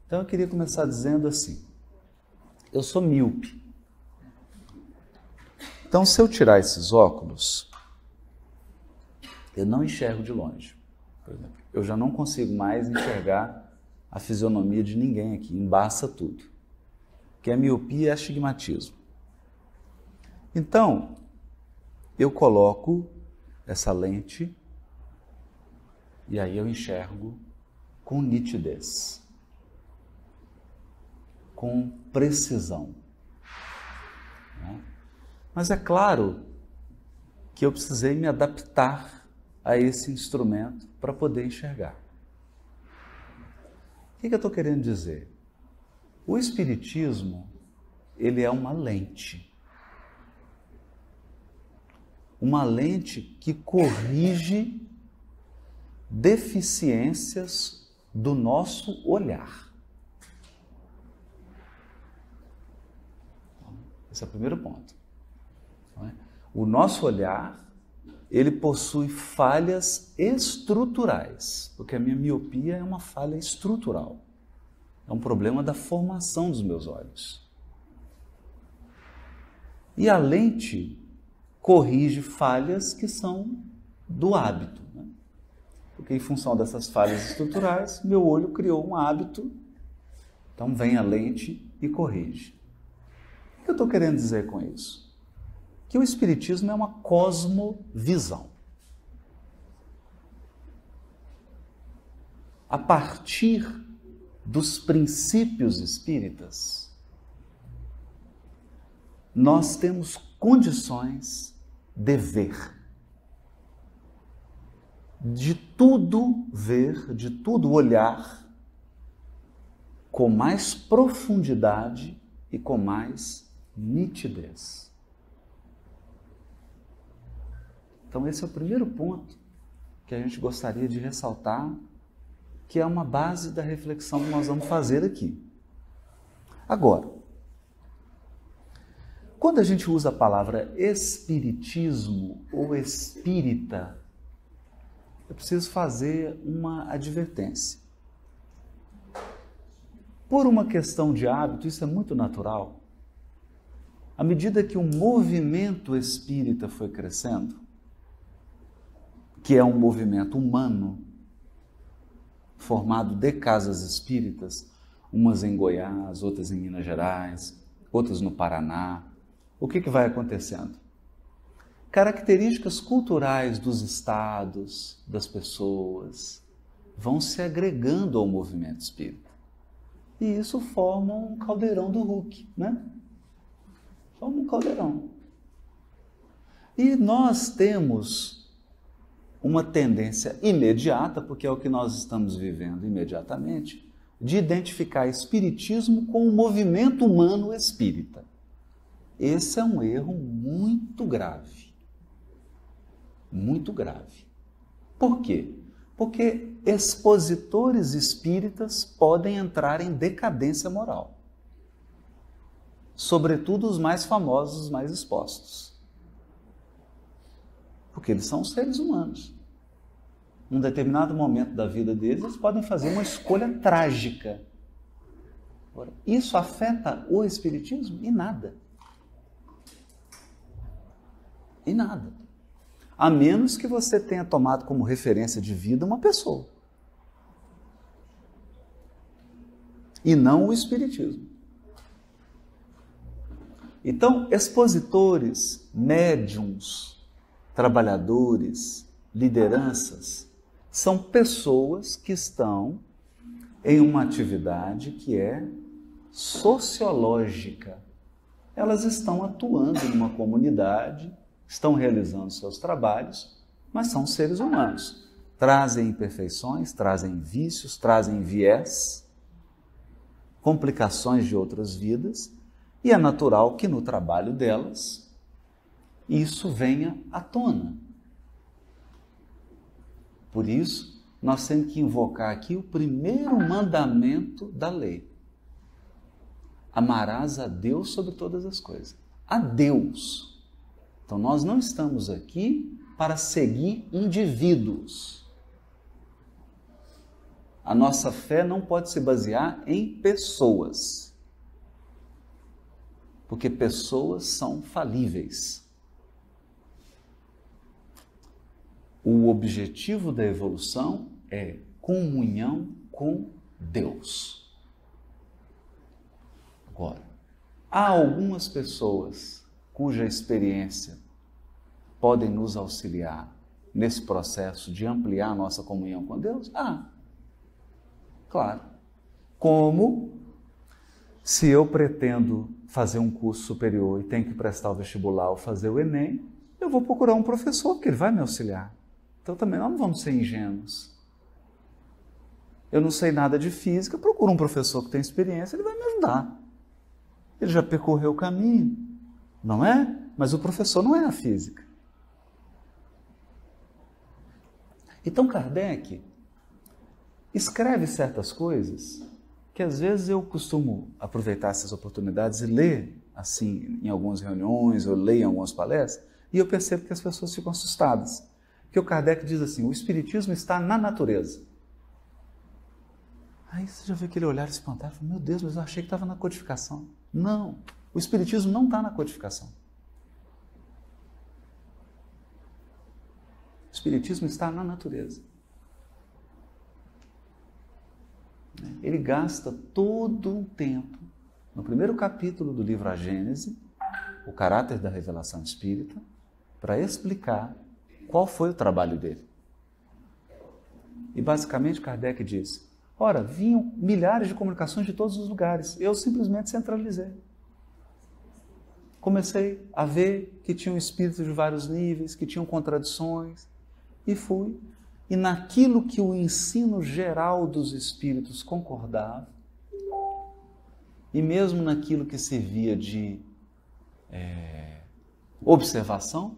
Então eu queria começar dizendo assim, eu sou míope. Então se eu tirar esses óculos, eu não enxergo de longe. Por exemplo, eu já não consigo mais enxergar a fisionomia de ninguém aqui, embaça tudo. Porque a miopia é astigmatismo. Então, eu coloco essa lente e aí eu enxergo com nitidez, com precisão. Mas é claro que eu precisei me adaptar a esse instrumento para poder enxergar. O que eu estou querendo dizer? O Espiritismo, ele é uma lente. Uma lente que corrige deficiências do nosso olhar. Esse é o primeiro ponto. O nosso olhar, ele possui falhas estruturais, porque a minha miopia é uma falha estrutural. É um problema da formação dos meus olhos. E a lente corrige falhas que são do hábito, né? Porque em função dessas falhas estruturais, meu olho criou um hábito, então vem a lente e corrige. O que eu estou querendo dizer com isso? Que o Espiritismo é uma cosmovisão. A partir dos princípios espíritas, nós temos condições de ver, de tudo ver, de tudo olhar com mais profundidade e com mais nitidez. Então esse é o primeiro ponto que a gente gostaria de ressaltar, que é uma base da reflexão que nós vamos fazer aqui. Agora, quando a gente usa a palavra espiritismo ou espírita, eu preciso fazer uma advertência. Por uma questão de hábito, isso é muito natural. À medida que o movimento espírita foi crescendo, que é um movimento humano, formado de casas espíritas, umas em Goiás, outras em Minas Gerais, outras no Paraná. O que vai acontecendo? Características culturais dos estados, das pessoas, vão se agregando ao movimento espírita. E isso forma um caldeirão do Hulk, né? Forma um caldeirão. E nós temos uma tendência imediata, porque é o que nós estamos vivendo imediatamente, de identificar espiritismo com o movimento humano espírita. Esse é um erro muito grave. Muito grave. Por quê? Porque expositores espíritas podem entrar em decadência moral. Sobretudo os mais famosos, os mais expostos. Porque eles são seres humanos. Num determinado momento da vida deles, eles podem fazer uma escolha trágica. Agora, isso afeta o espiritismo? Em nada. Em nada. A menos que você tenha tomado como referência de vida uma pessoa. E não o espiritismo. Então, expositores, médiums, trabalhadores, lideranças, são pessoas que estão em uma atividade que é sociológica. Elas estão atuando numa comunidade, estão realizando seus trabalhos, mas são seres humanos. Trazem imperfeições, trazem vícios, trazem viés, complicações de outras vidas, e é natural que no trabalho delas isso venha à tona. Por isso, nós temos que invocar aqui o primeiro mandamento da lei. Amarás a Deus sobre todas as coisas. A Deus. Então, nós não estamos aqui para seguir indivíduos. A nossa fé não pode se basear em pessoas, porque pessoas são falíveis. O objetivo da evolução é comunhão com Deus. Agora, há algumas pessoas cuja experiência podem nos auxiliar nesse processo de ampliar a nossa comunhão com Deus? Claro. Como se eu pretendo fazer um curso superior e tenho que prestar o vestibular ou fazer o Enem, eu vou procurar um professor, porque ele vai me auxiliar. Então também nós não vamos ser ingênuos. Eu não sei nada de física, procuro um professor que tem experiência, ele vai me ajudar. Ele já percorreu o caminho, não é? Mas o professor não é a física. Então Kardec escreve certas coisas que às vezes eu costumo aproveitar essas oportunidades e ler, assim, em algumas reuniões, eu leio em algumas palestras, e eu percebo que as pessoas ficam assustadas. Porque o Kardec diz assim, o Espiritismo está na natureza. Aí você já vê aquele olhar espantado, fala, meu Deus, mas eu achei que estava na codificação. Não, o Espiritismo não está na codificação. O Espiritismo está na natureza. Ele gasta todo um tempo, no primeiro capítulo do livro A Gênese, o caráter da revelação espírita, para explicar qual foi o trabalho dele. E basicamente Kardec diz, ora, vinham milhares de comunicações de todos os lugares, eu simplesmente centralizei. Comecei a ver que tinham espíritos de vários níveis, que tinham contradições, e fui. E naquilo que o ensino geral dos espíritos concordava, e mesmo naquilo que servia de observação,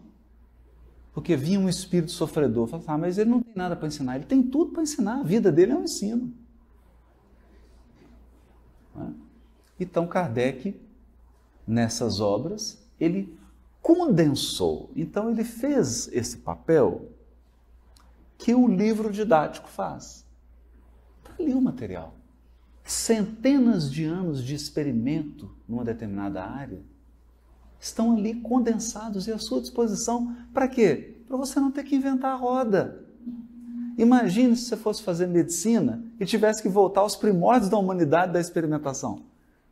porque vinha um espírito sofredor, falava, mas ele não tem nada para ensinar, ele tem tudo para ensinar, a vida dele é um ensino. Então Kardec, nessas obras, ele condensou, então ele fez esse papel que o livro didático faz. Está ali o material. Centenas de anos de experimento numa determinada área estão ali condensados e à sua disposição. Para quê? Para você não ter que inventar a roda. Imagine se você fosse fazer medicina e tivesse que voltar aos primórdios da humanidade da experimentação.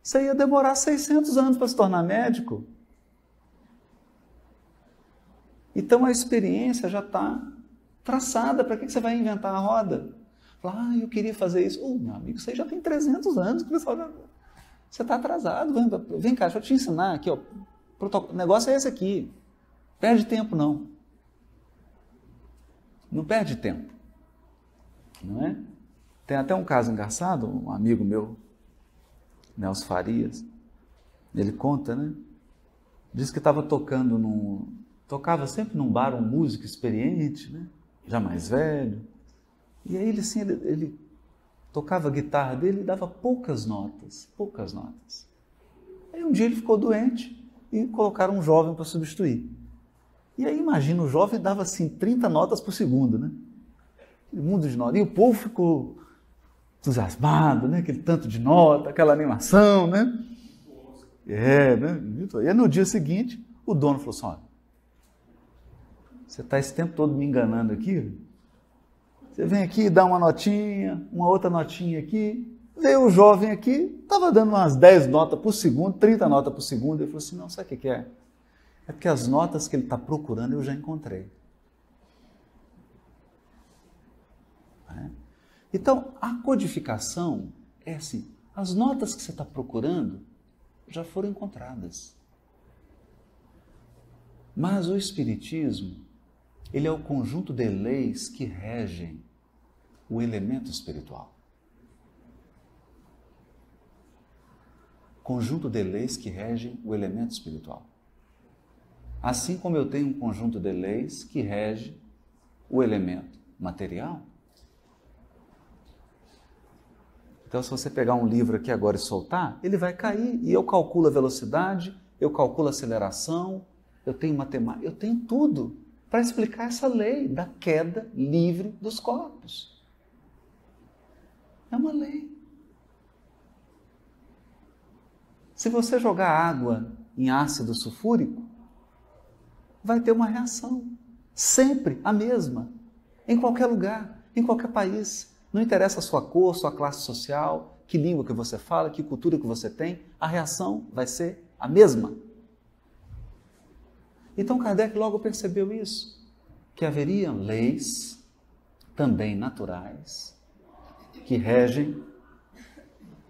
Você ia demorar 600 anos para se tornar médico. Então a experiência já está traçada, para que você vai inventar a roda? Fala, eu queria fazer isso. Meu amigo, isso aí já tem 300 anos, que o pessoal já... Você está atrasado, vem cá, deixa eu te ensinar aqui, ó. O negócio é esse aqui. Perde tempo, não. Não perde tempo. Não é? Tem até um caso engraçado, um amigo meu, Nelson Farias, ele conta, né? Diz que estava tocava sempre num bar um músico experiente, né? Já mais velho, e aí ele tocava a guitarra dele e dava poucas notas. Aí um dia ele ficou doente e colocaram um jovem para substituir. E aí imagina, o jovem dava assim 30 notas por segundo, né? Aquele mundo de notas, e o povo ficou entusiasmado, né? Aquele tanto de nota, aquela animação, né? Né? E aí no dia seguinte, o dono falou assim, olha, você está esse tempo todo me enganando aqui? Você vem aqui, dá uma notinha, uma outra notinha aqui. Veio o jovem aqui, estava dando umas 10 notas por segundo, 30 notas por segundo. Ele falou assim, não, sabe o que é? É porque as notas que ele está procurando eu já encontrei. Então, a codificação é assim, as notas que você está procurando já foram encontradas. Mas o Espiritismo, ele é o conjunto de leis que regem o elemento espiritual. Conjunto de leis que regem o elemento espiritual. Assim como eu tenho um conjunto de leis que rege o elemento material. Então, se você pegar um livro aqui agora e soltar, ele vai cair. E eu calculo a velocidade, eu calculo a aceleração, eu tenho matemática, eu tenho tudo para explicar essa lei da queda livre dos corpos. É uma lei. Se você jogar água em ácido sulfúrico, vai ter uma reação. Sempre a mesma. Em qualquer lugar, em qualquer país. Não interessa a sua cor, sua classe social, que língua que você fala, que cultura que você tem, a reação vai ser a mesma. Então Kardec logo percebeu isso, que haveriam leis, também naturais, que regem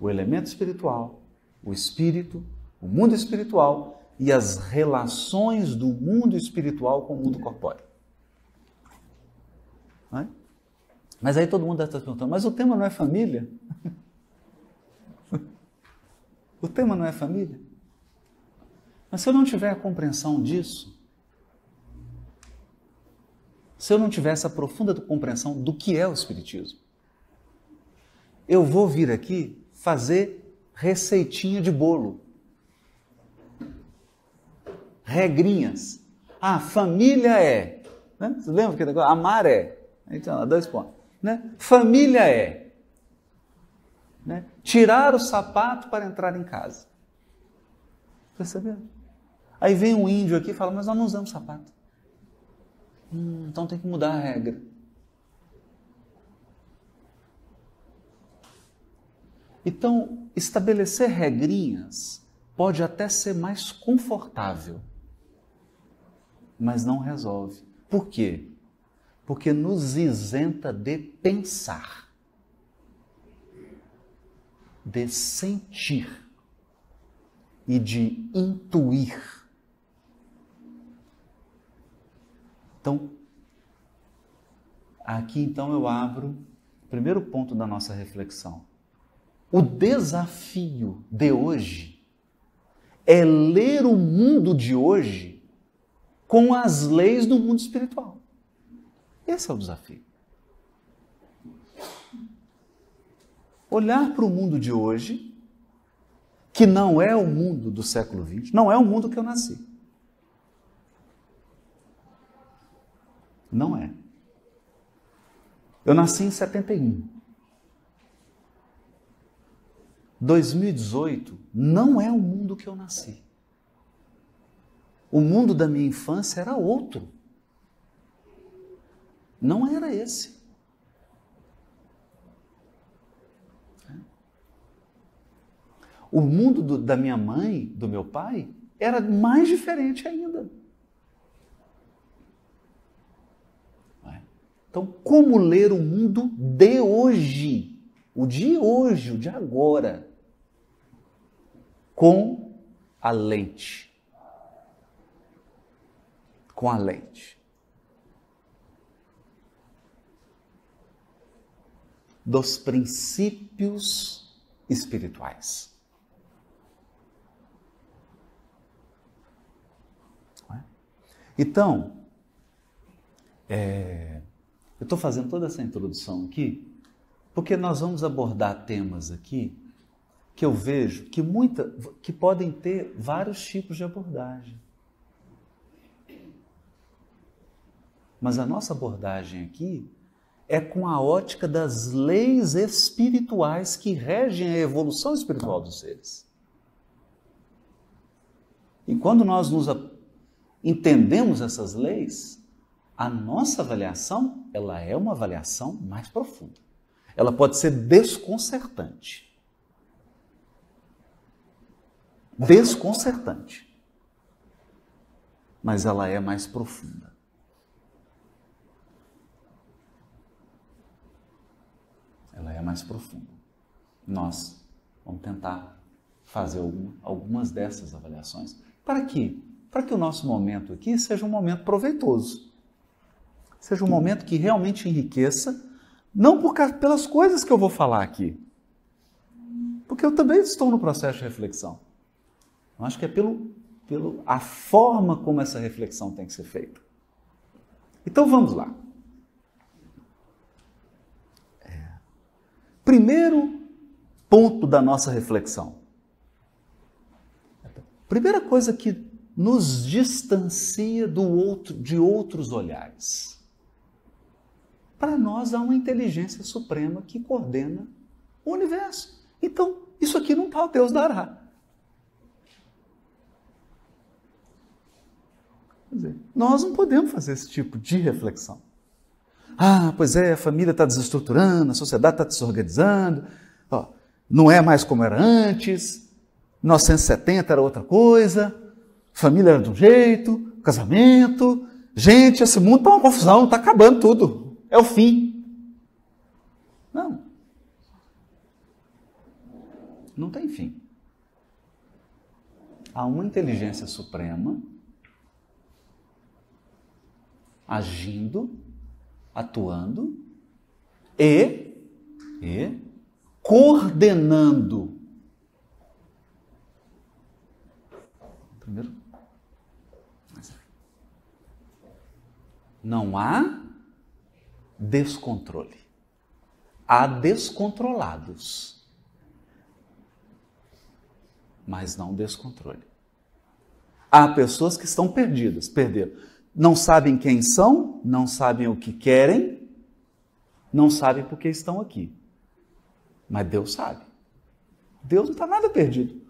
o elemento espiritual, o espírito, o mundo espiritual e as relações do mundo espiritual com o mundo corpóreo. Não é? Mas aí todo mundo está perguntando, mas o tema não é família? O tema não é família? Mas se eu não tiver a compreensão disso, se eu não tiver essa profunda compreensão do que é o Espiritismo, eu vou vir aqui fazer receitinha de bolo. Regrinhas. Ah, família é. Né? Você lembra que negócio? Amar é. Então, 2 pontos. Né? Família é. Né? Tirar o sapato para entrar em casa. Percebeu? Aí vem um índio aqui e fala, mas nós não usamos sapato. Então tem que mudar a regra. Então, estabelecer regrinhas pode até ser mais confortável, mas não resolve. Por quê? Porque nos isenta de pensar, de sentir e de intuir. Então, aqui então eu abro o primeiro ponto da nossa reflexão. O desafio de hoje é ler o mundo de hoje com as leis do mundo espiritual. Esse é o desafio. Olhar para o mundo de hoje, que não é o mundo do século XX, não é o mundo que eu nasci. Não é. Eu nasci em 71. 2018 não é o mundo que eu nasci. O mundo da minha infância era outro. Não era esse. O mundo da minha mãe, do meu pai, era mais diferente ainda. Então, como ler o mundo de hoje? O de hoje, o de agora, com a lente. Com a lente dos princípios espirituais. Então, eu estou fazendo toda essa introdução aqui porque nós vamos abordar temas aqui que eu vejo que podem ter vários tipos de abordagem. Mas a nossa abordagem aqui é com a ótica das leis espirituais que regem a evolução espiritual dos seres. E quando nós entendemos essas leis, a nossa avaliação, ela é uma avaliação mais profunda. Ela pode ser desconcertante. Desconcertante. Mas ela é mais profunda. Ela é mais profunda. Nós vamos tentar fazer algumas dessas avaliações. Para quê? Para que o nosso momento aqui seja um momento proveitoso. Seja um momento que realmente enriqueça, não pelas coisas que eu vou falar aqui, porque eu também estou no processo de reflexão. Eu acho que é a forma como essa reflexão tem que ser feita. Então vamos lá. Primeiro ponto da nossa reflexão. Primeira coisa que nos distancia de outros olhares. Para nós há uma inteligência suprema que coordena o universo. Então, isso aqui não pode, Deus dará. Quer dizer, nós não podemos fazer esse tipo de reflexão. Ah, pois é, a família está desestruturando, a sociedade está desorganizando, ó, não é mais como era antes, 1970 era outra coisa, família era de um jeito, casamento, gente, esse mundo está uma confusão, está acabando tudo, é o fim. Não. Não tem fim. Há uma inteligência suprema agindo, atuando e coordenando. Primeiro, não há descontrole. Há descontrolados, mas não descontrole. Há pessoas que estão perdidas, perderam. Não sabem quem são, não sabem o que querem, não sabem por que estão aqui. Mas Deus sabe. Deus não está nada perdido.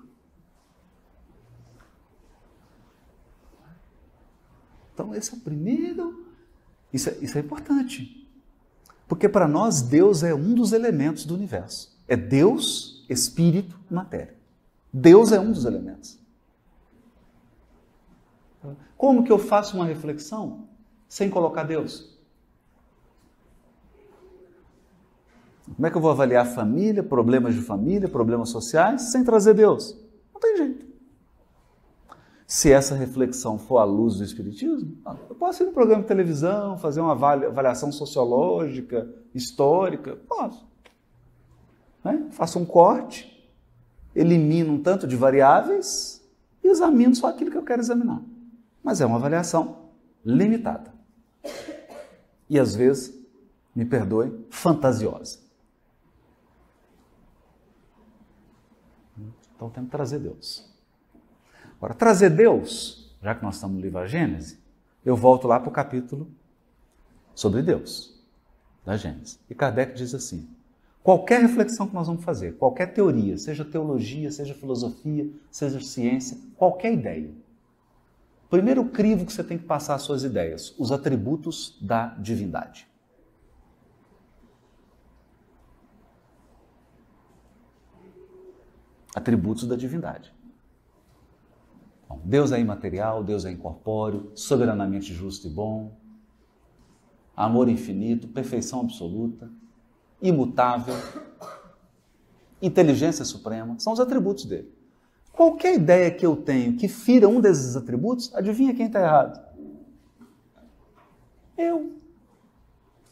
Então, esse é o primeiro. Isso é importante. Porque para nós, Deus é um dos elementos do universo. É Deus, Espírito e matéria. Deus é um dos elementos. Como que eu faço uma reflexão sem colocar Deus? Como é que eu vou avaliar família, problemas sociais, sem trazer Deus? Não tem jeito. Se essa reflexão for à luz do Espiritismo, eu posso ir no programa de televisão, fazer uma avaliação sociológica, histórica, posso. Né? Faço um corte, elimino um tanto de variáveis e examino só aquilo que eu quero examinar. Mas é uma avaliação limitada. E às vezes, me perdoe, fantasiosa. Então temos que trazer Deus. Agora, trazer Deus, já que nós estamos no livro da Gênesis, eu volto lá para o capítulo sobre Deus, da Gênesis. E Kardec diz assim, qualquer reflexão que nós vamos fazer, qualquer teoria, seja teologia, seja filosofia, seja ciência, qualquer ideia, primeiro crivo que você tem que passar as suas ideias, os atributos da divindade. Atributos da divindade. Bom, Deus é imaterial, Deus é incorpóreo, soberanamente justo e bom, amor infinito, perfeição absoluta, imutável, inteligência suprema, são os atributos dele. Qualquer ideia que eu tenho que fira um desses atributos, adivinha quem está errado? Eu.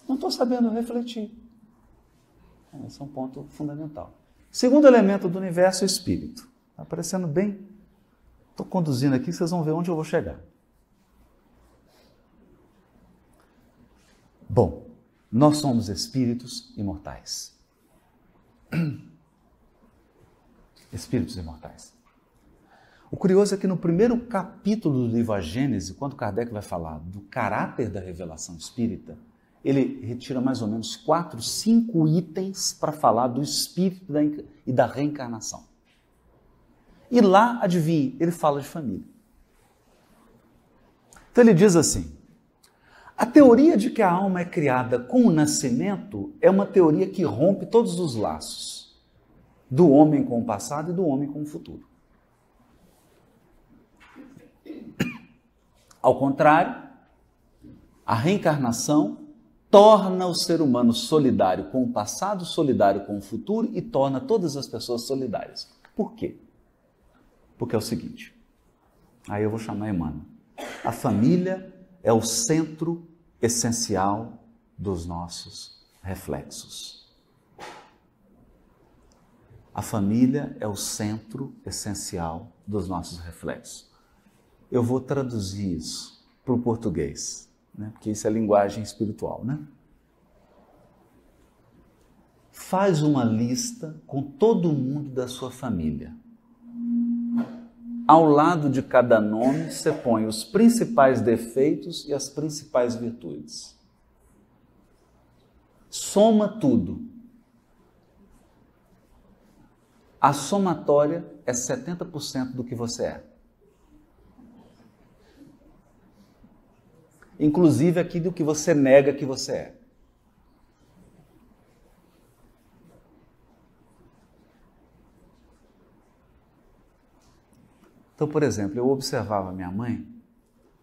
Não estou sabendo refletir. Esse é um ponto fundamental. Segundo elemento do universo é o espírito. Está aparecendo bem. Estou conduzindo aqui, vocês vão ver onde eu vou chegar. Bom, nós somos espíritos imortais. Espíritos imortais. O curioso é que no primeiro capítulo do livro A Gênese, quando Kardec vai falar do caráter da revelação espírita, ele retira mais ou menos 4, 5 itens para falar do espírito e da reencarnação. E lá, adivinhe, ele fala de família. Então ele diz assim, a teoria de que a alma é criada com o nascimento é uma teoria que rompe todos os laços do homem com o passado e do homem com o futuro. Ao contrário, a reencarnação torna o ser humano solidário com o passado, solidário com o futuro e torna todas as pessoas solidárias. Por quê? Porque é o seguinte, aí eu vou chamar Emmanuel, a família é o centro essencial dos nossos reflexos. A família é o centro essencial dos nossos reflexos. Eu vou traduzir isso para o português, né? Porque isso é linguagem espiritual, né? Faz uma lista com todo mundo da sua família. Ao lado de cada nome, você põe os principais defeitos e as principais virtudes. Soma tudo. a somatória é 70% do que você é. Inclusive aquilo que você nega que você é. Então, por exemplo, eu observava minha mãe,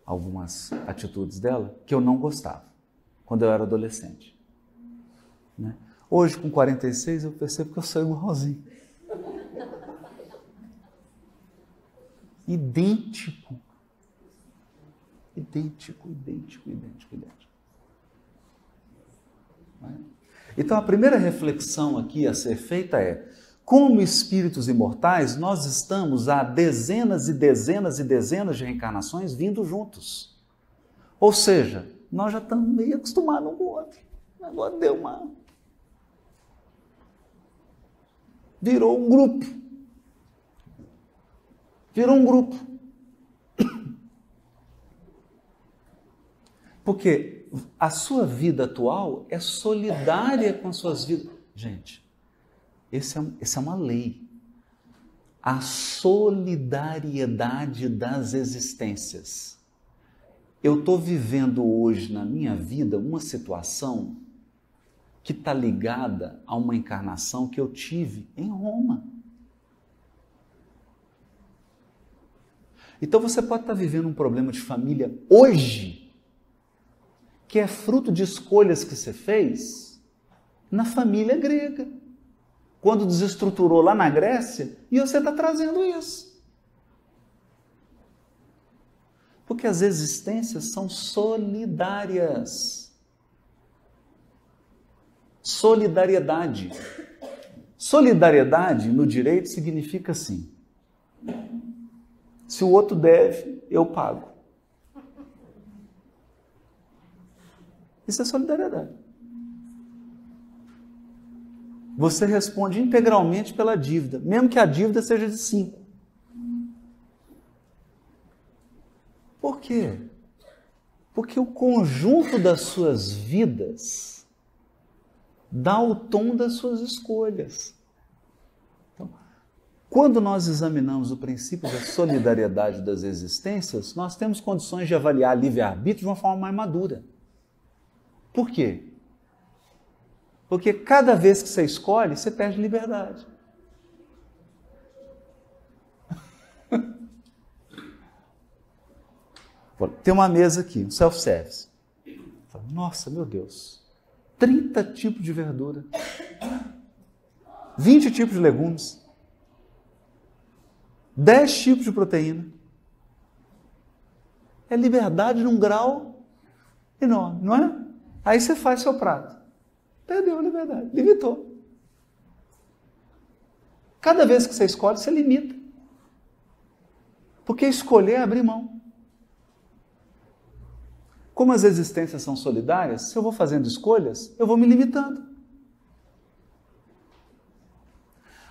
algumas atitudes dela, que eu não gostava, quando eu era adolescente. Né? Hoje, com 46, eu percebo que eu sou igualzinho. Idêntico. Idêntico. Então, a primeira reflexão aqui a ser feita é: como espíritos imortais, nós estamos há dezenas e dezenas e dezenas de reencarnações vindo juntos. Ou seja, nós já estamos meio acostumados um com o outro. Agora deu uma... Virou um grupo. Porque a sua vida atual é solidária com as suas vidas. Gente, essa é uma lei. A solidariedade das existências. Eu estou vivendo hoje na minha vida uma situação que está ligada a uma encarnação que eu tive em Roma. Então você pode estar vivendo um problema de família hoje, que é fruto de escolhas que você fez na família grega, quando desestruturou lá na Grécia, e você está trazendo isso. Porque as existências são solidárias. Solidariedade. Solidariedade no direito significa assim: se o outro deve, eu pago. Isso é solidariedade. Você responde integralmente pela dívida, mesmo que a dívida seja de 5. Por quê? Porque o conjunto das suas vidas dá o tom das suas escolhas. Então, quando nós examinamos o princípio da solidariedade das existências, nós temos condições de avaliar livre-arbítrio de uma forma mais madura. Por quê? Porque cada vez que você escolhe, você perde liberdade. Tem uma mesa aqui, um self-service. Nossa, meu Deus, 30 tipos de verdura, 20 tipos de legumes, 10 tipos de proteína. É liberdade num grau enorme, não é? Aí você faz seu prato. Perdeu a liberdade, limitou. Cada vez que você escolhe, você limita. Porque escolher é abrir mão. Como as existências são solidárias, se eu vou fazendo escolhas, eu vou me limitando.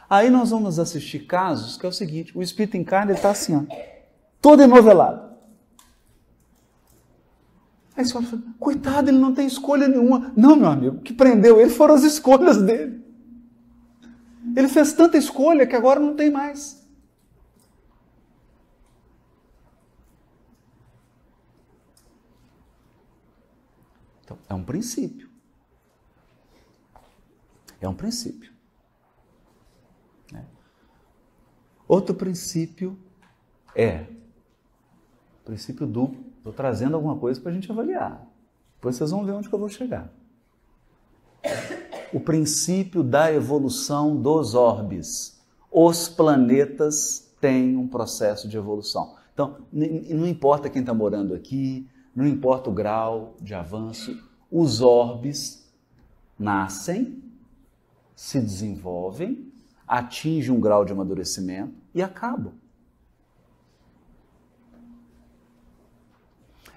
Aí nós vamos assistir casos que é o seguinte: o espírito encarna, ele está assim, ó, todo enovelado. Aí você fala, coitado, ele não tem escolha nenhuma. Não, meu amigo, o que prendeu ele foram as escolhas dele. Ele fez tanta escolha que agora não tem mais. Então, é um princípio. É um princípio. Né? Outro princípio é o princípio duplo. Estou trazendo alguma coisa para a gente avaliar. Depois vocês vão ver onde que eu vou chegar. O princípio da evolução dos orbes. Os planetas têm um processo de evolução. Então, não importa quem está morando aqui, não importa o grau de avanço, os orbes nascem, se desenvolvem, atingem um grau de amadurecimento e acabam.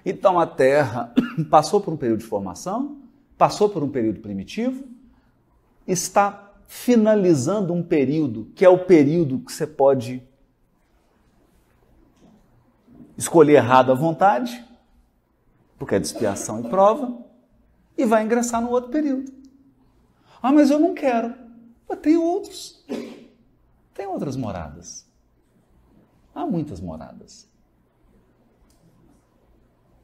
Então a Terra passou por um período de formação, passou por um período primitivo, está finalizando um período que é o período que você pode escolher errado à vontade, porque é de expiação e prova, e vai ingressar no outro período. Ah, mas eu não quero. Mas tem outros. Tem outras moradas. Há muitas moradas.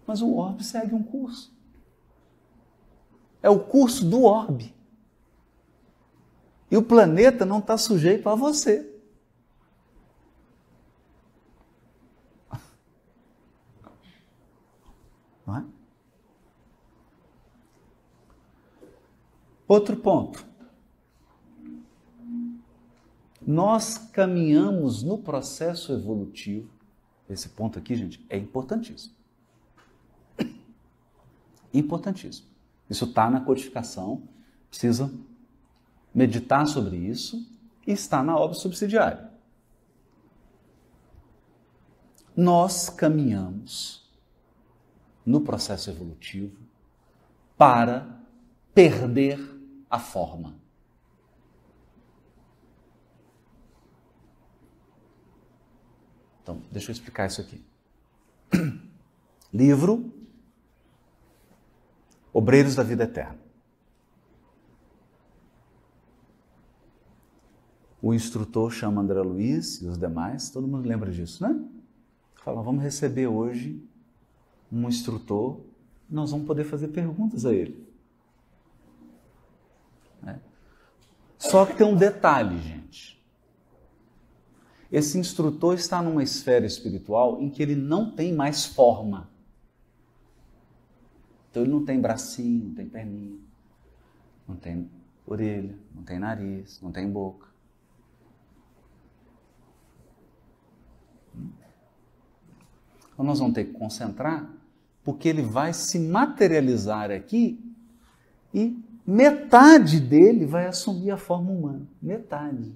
Mas o orbe segue um curso. É o curso do orbe. E o planeta não está sujeito a você. Não é? Outro ponto. Nós caminhamos no processo evolutivo. Esse ponto aqui, gente, é importantíssimo. Importantíssimo. Isso está na codificação, precisa meditar sobre isso e está na obra subsidiária. Nós caminhamos no processo evolutivo para perder a forma. Então, deixa eu explicar isso aqui. Livro Obreiros da Vida Eterna. O instrutor chama André Luiz e os demais, todo mundo lembra disso, né? Fala, vamos receber hoje um instrutor, nós vamos poder fazer perguntas a ele. Só que tem um detalhe, gente. Esse instrutor está numa esfera espiritual em que ele não tem mais forma. Então ele não tem bracinho, não tem perninha, não tem orelha, não tem nariz, não tem boca. Então nós vamos ter que concentrar, porque ele vai se materializar aqui e metade dele vai assumir a forma humana. Metade.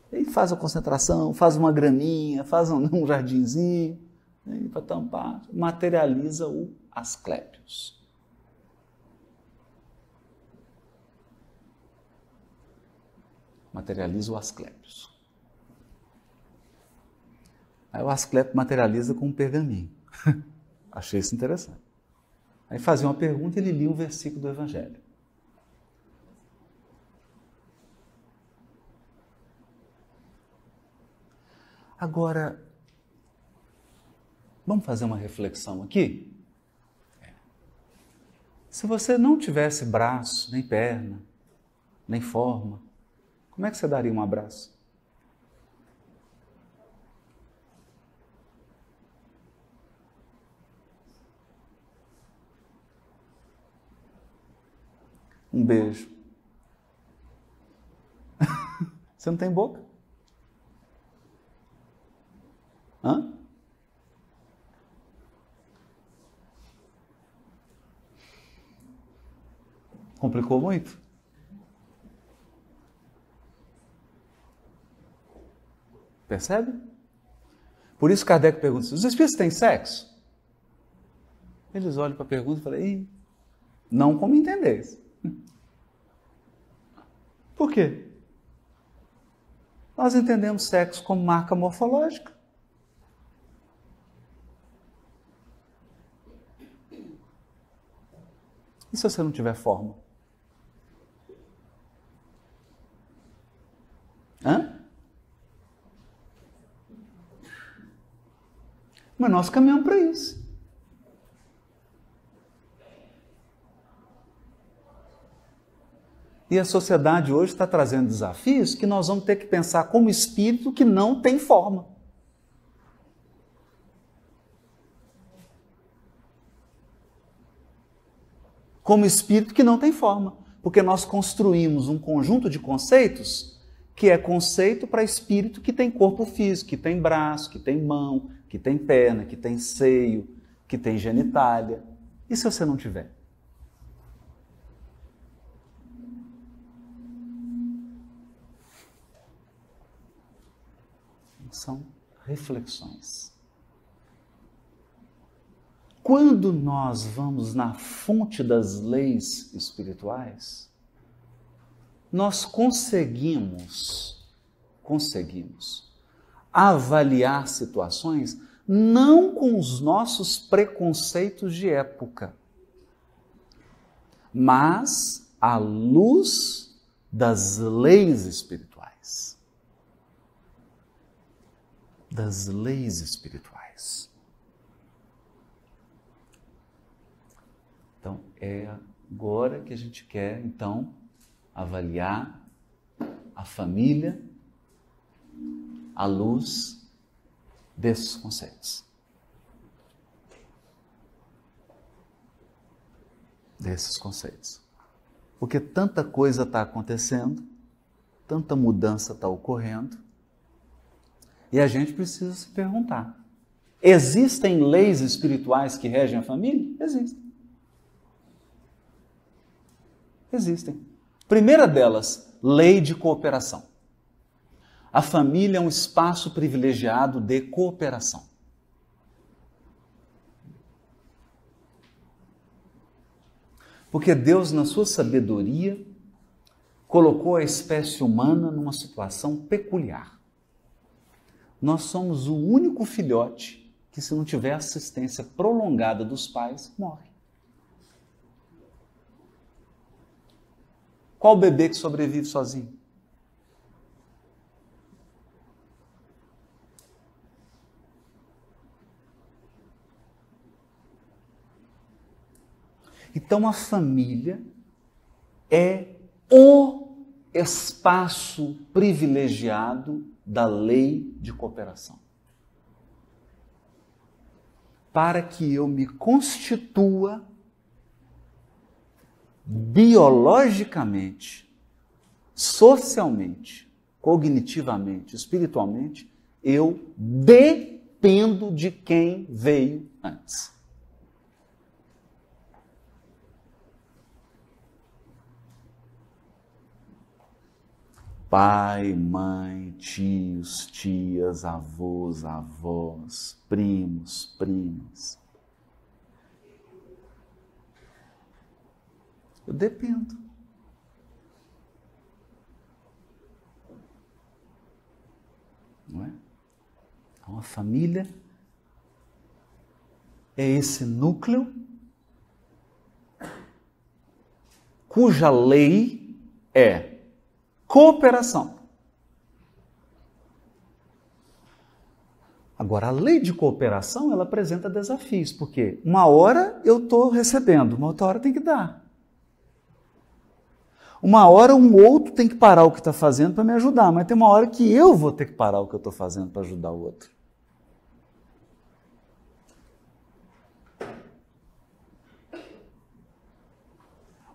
Ele faz a concentração, faz uma graminha, faz um jardinzinho, para tampar, materializa o Asclépios. Materializa o Asclépios. Aí o Asclépio materializa com um pergaminho. Achei isso interessante. Aí fazia uma pergunta e ele lia um versículo do Evangelho. Agora, vamos fazer uma reflexão aqui? Se você não tivesse braço, nem perna, nem forma, como é que você daria um abraço? Um beijo. Você não tem boca? Hã? Complicou muito? Percebe? Por isso Kardec pergunta, os espíritos têm sexo? Eles olham para a pergunta e falam, não como entender. Por quê? Nós entendemos sexo como marca morfológica. E se você não tiver forma? Hã? Mas nós caminhamos para isso. E a sociedade hoje está trazendo desafios que nós vamos ter que pensar como espírito que não tem forma. Como espírito que não tem forma. Porque nós construímos um conjunto de conceitos que é conceito para espírito que tem corpo físico, que tem braço, que tem mão, que tem perna, que tem seio, que tem genitália. E se você não tiver? São reflexões. Quando nós vamos na fonte das leis espirituais, nós conseguimos avaliar situações não com os nossos preconceitos de época, mas à luz das leis espirituais. das leis espirituais. Então, é agora que a gente quer, então, avaliar a família à luz desses conceitos. Desses conceitos. Porque tanta coisa está acontecendo, tanta mudança está ocorrendo, e a gente precisa se perguntar: existem leis espirituais que regem a família? Existem. Existem. Primeira delas, lei de cooperação. A família é um espaço privilegiado de cooperação. Porque Deus, na sua sabedoria, colocou a espécie humana numa situação peculiar. Nós somos o único filhote que, se não tiver assistência prolongada dos pais, morre. Qual bebê que sobrevive sozinho? Então a família é o espaço privilegiado da lei de cooperação. Para que eu me constitua biologicamente, socialmente, cognitivamente, espiritualmente, eu dependo de quem veio antes. Pai, mãe, tios, tias, avós, avós, primos, primas. Eu dependo. Não é? Então, a família é esse núcleo cuja lei é cooperação. Agora, a lei de cooperação, ela apresenta desafios, porque uma hora eu estou recebendo, uma outra hora tem que dar. Uma hora um outro tem que parar o que está fazendo para me ajudar, mas tem uma hora que eu vou ter que parar o que eu estou fazendo para ajudar o outro.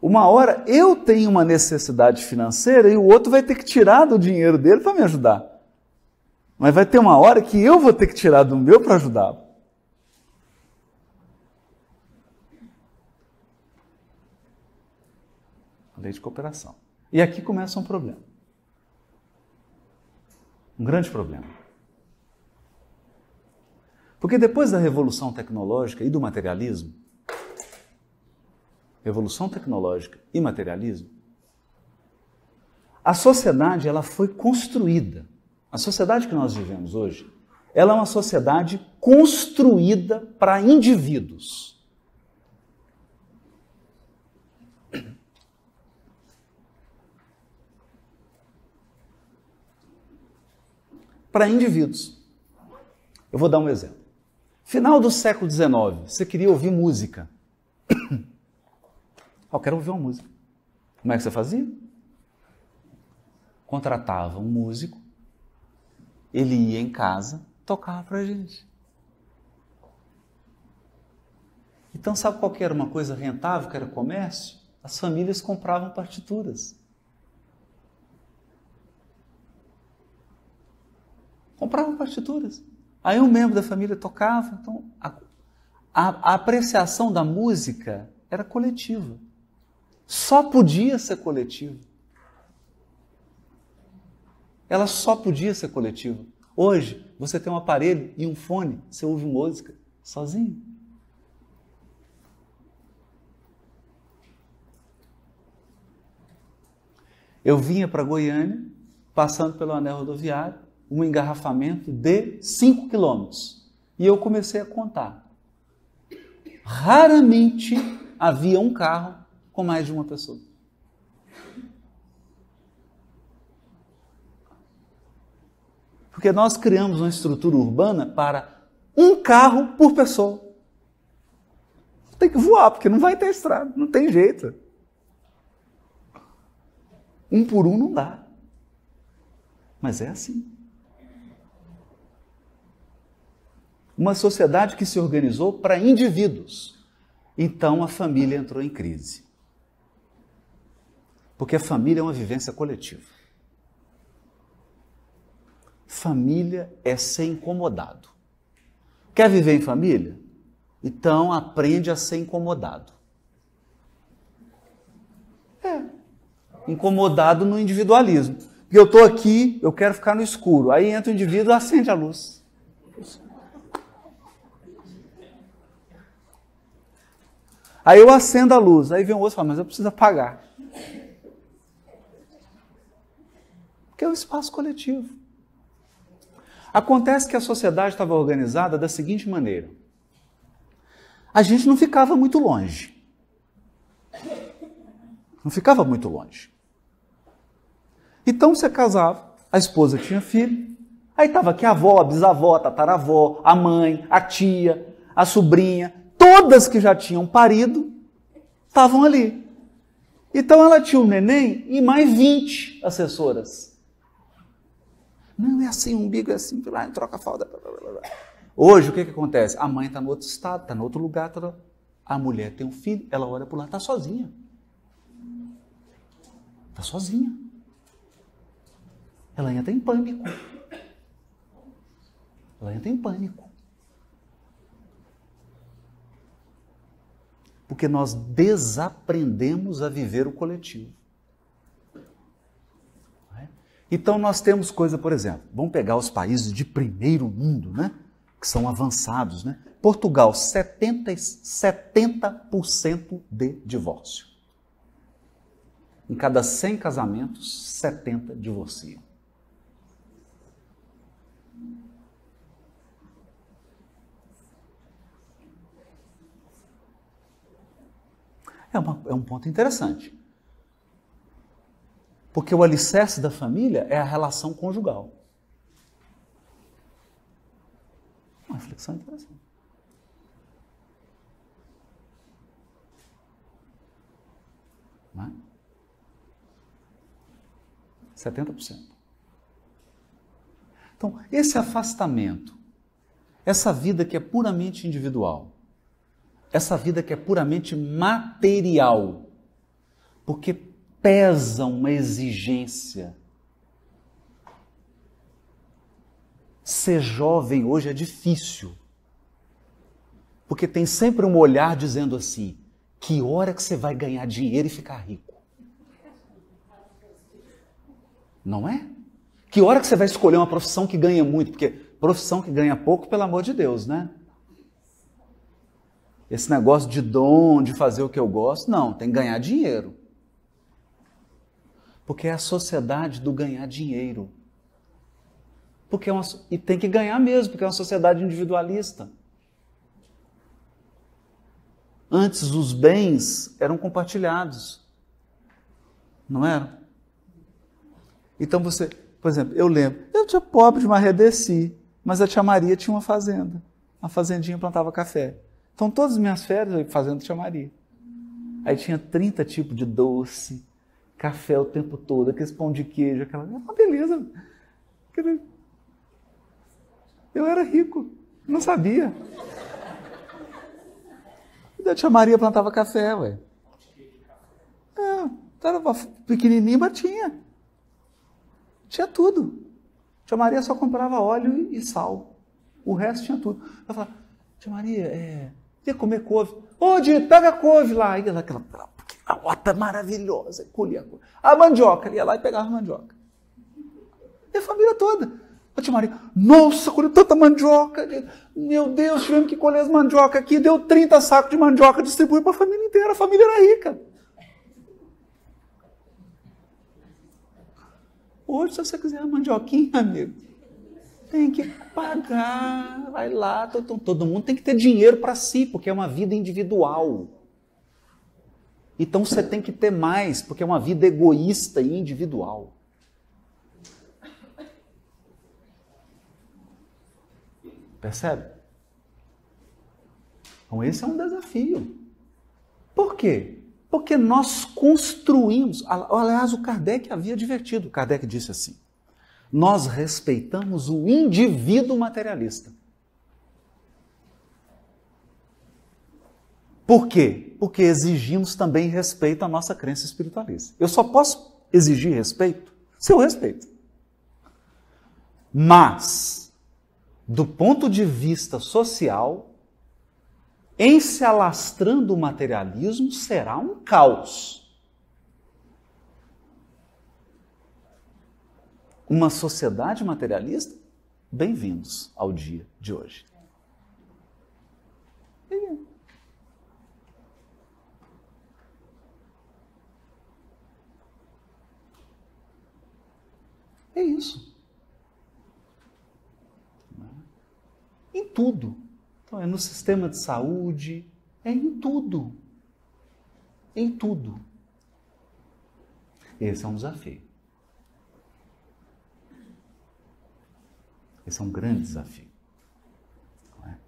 Uma hora eu tenho uma necessidade financeira e o outro vai ter que tirar do dinheiro dele para me ajudar. Mas vai ter uma hora que eu vou ter que tirar do meu para ajudá-lo. Lei de cooperação. E aqui começa um problema. Um grande problema. Porque depois da revolução tecnológica e do materialismo, revolução tecnológica e materialismo, a sociedade ela foi construída. A sociedade que nós vivemos hoje, ela é uma sociedade construída para indivíduos. Para indivíduos. Eu vou dar um exemplo. Final do século XIX, você queria ouvir música. Eu quero ouvir uma música. Como é que você fazia? Contratava um músico, ele ia em casa, tocava para a gente. Então, sabe qual que era uma coisa rentável, que era comércio? As famílias compravam partituras. Compravam partituras. Aí um membro da família tocava. Então, a apreciação da música era coletiva. Só podia ser coletiva. Ela só podia ser coletiva. Hoje, você tem um aparelho e um fone, você ouve música sozinho. Eu vinha para Goiânia, passando pelo anel rodoviário, um engarrafamento de 5 quilômetros. E eu comecei a contar. Raramente havia um carro com mais de uma pessoa. Porque nós criamos uma estrutura urbana para um carro por pessoa. Tem que voar, porque não vai ter estrada, não tem jeito. Um por um não dá. Mas é assim. Uma sociedade que se organizou para indivíduos. Então a família entrou em crise. Porque a família é uma vivência coletiva. Família é ser incomodado. Quer viver em família? Então aprende a ser incomodado. Incomodado no individualismo. Porque eu estou aqui, eu quero ficar no escuro. Aí entra o indivíduo e acende a luz. Aí eu acendo a luz. Aí vem o outro e fala, mas eu preciso apagar. Porque é um espaço coletivo. Acontece que a sociedade estava organizada da seguinte maneira. A gente não ficava muito longe. Não ficava muito longe. Então você casava, a esposa tinha filho, aí estava aqui a avó, a bisavó, a tataravó, a mãe, a tia, a sobrinha, todas que já tinham parido, estavam ali. Então ela tinha um neném e mais 20 assessoras. Não, é assim, o umbigo é assim, troca a fralda. Hoje, o que acontece? A mãe está no outro estado, está no outro lugar. A mulher tem um filho, ela olha para lá, está sozinha. Está sozinha. Ela entra em pânico. Ela entra em pânico. Porque nós desaprendemos a viver o coletivo. Então nós temos coisa, por exemplo, vamos pegar os países de primeiro mundo, né? Que são avançados, né? Portugal, 70% de divórcio. Em cada 100 casamentos, 70 divorciam. É um ponto interessante. Porque o alicerce da família é a relação conjugal. Uma reflexão interessante. Não é? 70%. Então, esse afastamento, essa vida que é puramente individual, essa vida que é puramente material, porque pesa uma exigência. Ser jovem hoje é difícil, porque tem sempre um olhar dizendo assim, que hora que você vai ganhar dinheiro e ficar rico? Não é? Que hora que você vai escolher uma profissão que ganha muito? Porque profissão que ganha pouco, pelo amor de Deus, né? Esse negócio de dom, de fazer o que eu gosto, não, tem que ganhar dinheiro. Porque é a sociedade do ganhar dinheiro. Porque e tem que ganhar mesmo, porque é uma sociedade individualista. Antes os bens eram compartilhados. Não eram? Então você, por exemplo, eu lembro, eu tinha pobre, mas redesci, mas a tia Maria tinha uma fazenda. Uma fazendinha plantava café. Então todas as minhas férias eu ia fazendo tia Maria. Aí tinha 30 tipos de doce, café o tempo todo, aqueles pão de queijo, aquela... Uma beleza. Eu era rico, não sabia. E a tia Maria plantava café, ué. Era pequenininho, mas tinha. Tinha tudo. Tia Maria só comprava óleo e sal. O resto tinha tudo. Ela falava, tia Maria, quer comer couve? Ô, Dito, pega a couve lá. E aquela horta maravilhosa. Colhia a couve. A mandioca, ele ia lá e pegava a mandioca. E a família toda. A tia Maria, nossa, colheu tanta mandioca. Meu Deus, tivemos que colher as mandioca aqui. Deu 30 sacos de mandioca, distribuiu para a família inteira. A família era rica. Hoje, se você quiser uma mandioquinha, amigo, tem que pagar. Vai lá, todo mundo tem que ter dinheiro para si, porque é uma vida individual. Então você tem que ter mais, porque é uma vida egoísta e individual. Percebe? Então esse é um desafio. Por quê? Porque nós construímos, aliás, o Kardec havia advertido, Kardec disse assim, nós respeitamos o indivíduo materialista. Por quê? Porque exigimos também respeito à nossa crença espiritualista. Eu só posso exigir respeito se eu respeito. Mas, do ponto de vista social, em se alastrando o materialismo, será um caos. Uma sociedade materialista? Bem-vindos ao dia de hoje. É isso. Em tudo. Então, é no sistema de saúde, é em tudo. Em tudo. Esse é um desafio. Esse é um grande desafio. Não é?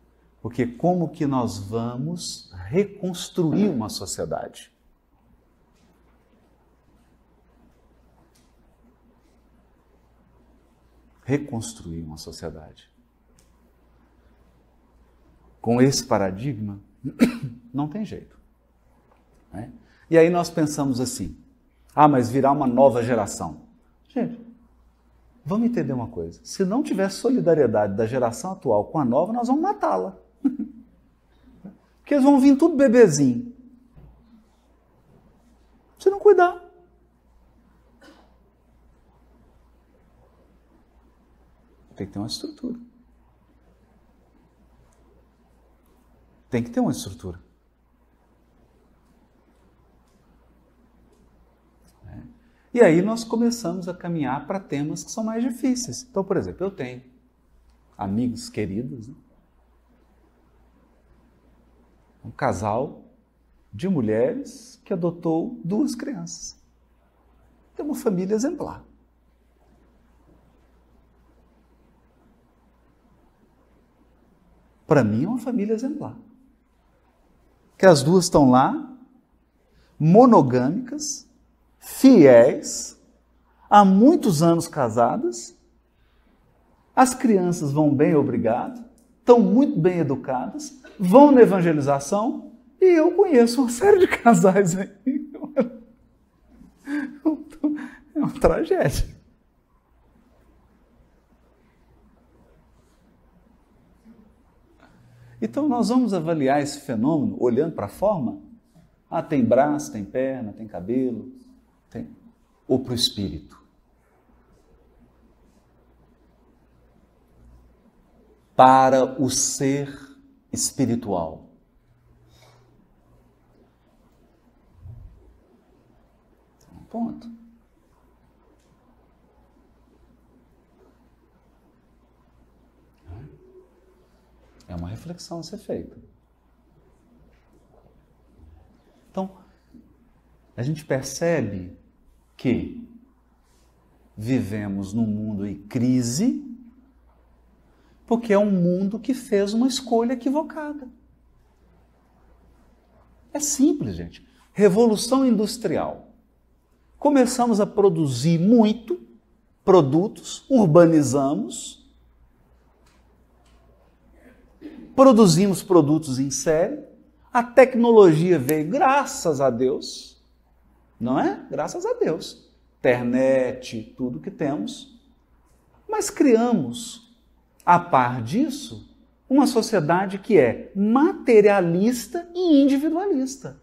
Porque como que nós vamos reconstruir uma sociedade? Reconstruir uma sociedade. Com esse paradigma, não tem jeito. Né? E aí nós pensamos assim, mas virá uma nova geração. Gente, vamos entender uma coisa. Se não tiver solidariedade da geração atual com a nova, nós vamos matá-la. Porque eles vão vir tudo bebezinho. Se não cuidar. Tem que ter uma estrutura. Tem que ter uma estrutura. E aí nós começamos a caminhar para temas que são mais difíceis. Então, por exemplo, eu tenho amigos queridos, né? Um casal de mulheres que adotou 2 crianças. Tem uma família exemplar. Para mim é uma família exemplar. Que as 2 estão lá, monogâmicas, fiéis, há muitos anos casadas, as crianças vão bem, obrigado, estão muito bem educadas, vão na evangelização, e eu conheço uma série de casais aí. É uma tragédia. Então nós vamos avaliar esse fenômeno olhando para a forma. Tem braço, tem perna, tem cabelo, ou para o espírito. Para o ser espiritual. Ponto. É uma reflexão a ser feita. Então, a gente percebe que vivemos num mundo em crise, porque é um mundo que fez uma escolha equivocada. É simples, gente. Revolução industrial. Começamos a produzir muito produtos, urbanizamos, produzimos produtos em série, a tecnologia veio, graças a Deus, não é? Graças a Deus. Internet, tudo que temos. Mas criamos, a par disso, uma sociedade que é materialista e individualista.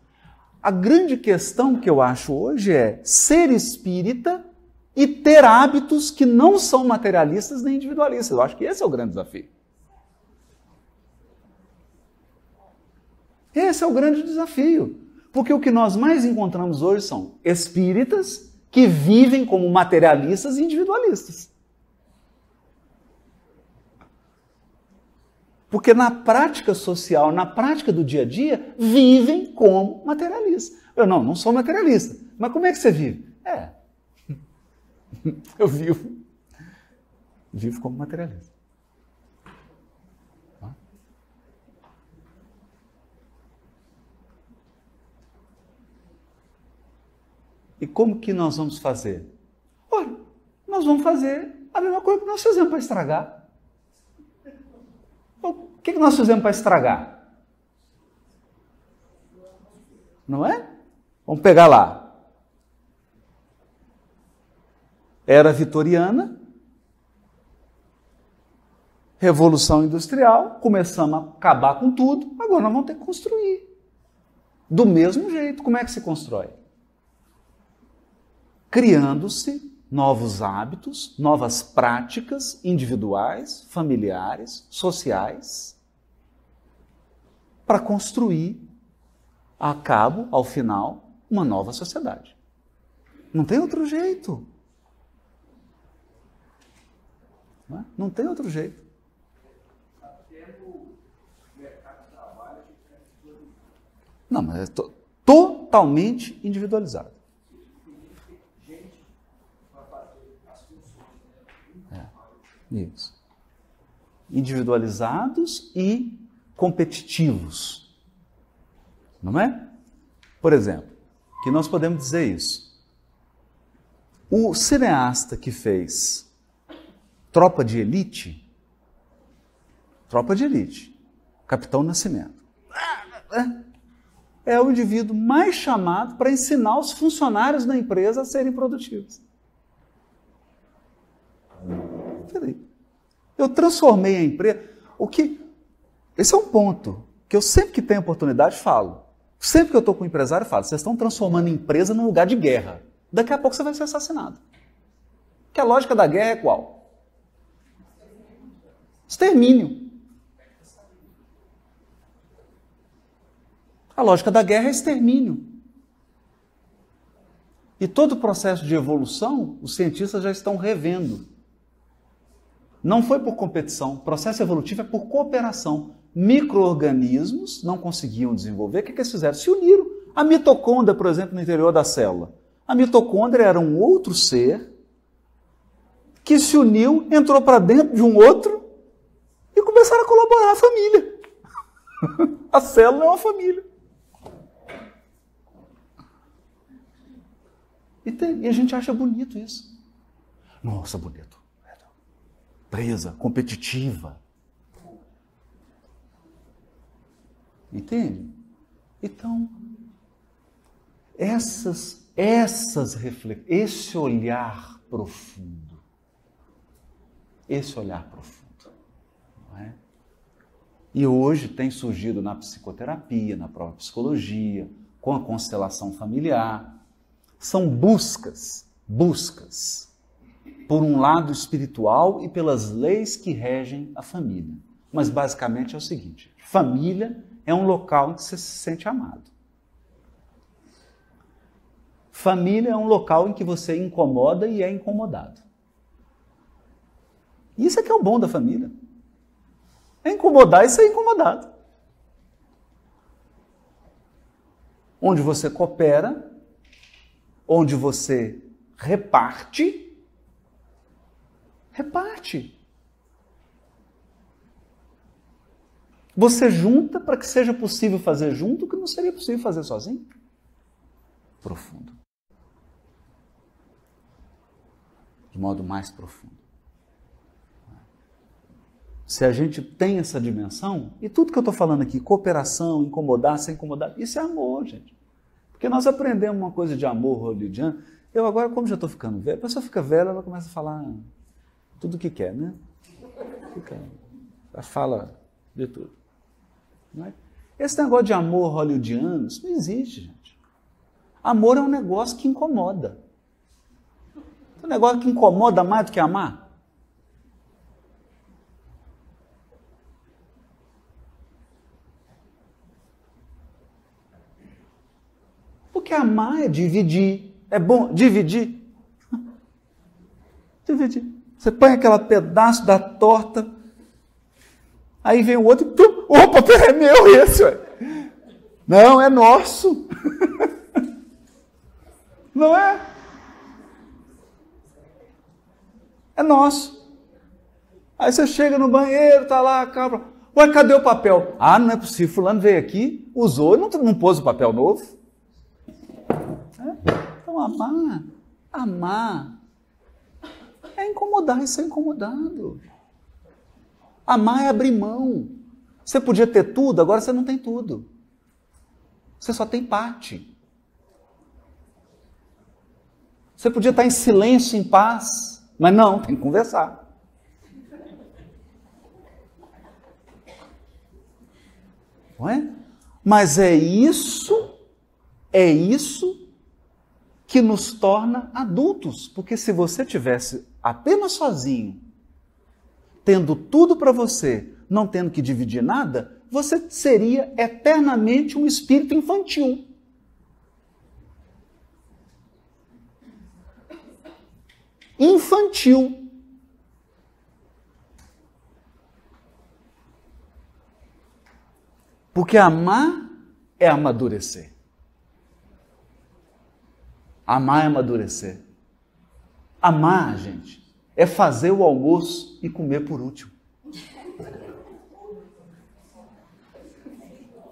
A grande questão que eu acho hoje é ser espírita e ter hábitos que não são materialistas nem individualistas. Eu acho que esse é o grande desafio. Esse é o grande desafio, porque o que nós mais encontramos hoje são espíritas que vivem como materialistas e individualistas. Porque na prática social, na prática do dia a dia, vivem como materialistas. Eu não sou materialista, mas como é que você vive? Eu vivo como materialista. E como que nós vamos fazer? Olha, nós vamos fazer a mesma coisa que nós fizemos para estragar. O que nós fizemos para estragar? Não é? Vamos pegar lá. Era vitoriana, Revolução Industrial, começamos a acabar com tudo, agora nós vamos ter que construir. Do mesmo jeito, como é que se constrói? Criando-se novos hábitos, novas práticas individuais, familiares, sociais, para construir, a cabo, ao final, uma nova sociedade. Não tem outro jeito. Não tem outro jeito. Não, mas é totalmente individualizado. Isso. Individualizados e competitivos. Não é? Por exemplo, que nós podemos dizer isso. O cineasta que fez Tropa de Elite, Capitão Nascimento, é o indivíduo mais chamado para ensinar os funcionários da empresa a serem produtivos. Eu transformei a empresa. Esse é um ponto que eu sempre que tenho oportunidade falo. Sempre que eu estou com um empresário, eu falo: vocês estão transformando a empresa num lugar de guerra. Daqui a pouco você vai ser assassinado. Porque a lógica da guerra é qual? Extermínio. A lógica da guerra é extermínio. E todo o processo de evolução, os cientistas já estão revendo. Não foi por competição. O processo evolutivo é por cooperação. Micro-organismos não conseguiam desenvolver. O que eles fizeram? Se uniram. A mitocôndria, por exemplo, no interior da célula. A mitocôndria era um outro ser que se uniu, entrou para dentro de um outro e começaram a colaborar a família. A célula é uma família. E a gente acha bonito isso. Nossa, bonito. Presa, competitiva. Entende? Então, esse olhar profundo, não é? E hoje tem surgido na psicoterapia, na própria psicologia, com a constelação familiar, são buscas por um lado espiritual e pelas leis que regem a família. Mas basicamente é o seguinte: família é um local em que você se sente amado. Família é um local em que você incomoda e é incomodado. Isso é que é o bom da família. É incomodar e ser incomodado. Onde você coopera, onde você reparte. Você junta para que seja possível fazer junto o que não seria possível fazer sozinho. Profundo. De modo mais profundo. Se a gente tem essa dimensão, e tudo que eu estou falando aqui, cooperação, incomodar, ser incomodado, isso é amor, gente. Porque nós aprendemos uma coisa de amor hollywoodiano. Eu agora, como já estou ficando velho, a pessoa fica velha, ela começa a falar tudo o que quer, né? Ela fala de tudo. Não é? Esse negócio de amor hollywoodiano, isso não existe, gente. Amor é um negócio que incomoda. É um negócio que incomoda mais do que amar. Porque amar é dividir. É bom dividir. Dividir. Você põe aquele pedaço da torta, aí vem o outro e tu, opa, é meu esse, ué. Não, é nosso. Não é? É nosso. Aí você chega no banheiro, tá lá, cabra. Ué, cadê o papel? Ah, não é possível. Fulano veio aqui, usou, não pôs o papel novo. Então, amar é incomodar e ser incomodado. Amar é abrir mão. Você podia ter tudo, agora você não tem tudo. Você só tem parte. Você podia estar em silêncio, em paz, mas não, tem que conversar. Não é? Mas é isso que nos torna adultos. Porque se você tivesse apenas sozinho, tendo tudo para você, não tendo que dividir nada, você seria eternamente um espírito infantil. Infantil. Porque amar é amadurecer. Amar é amadurecer. Amar, gente, é fazer o almoço e comer por último.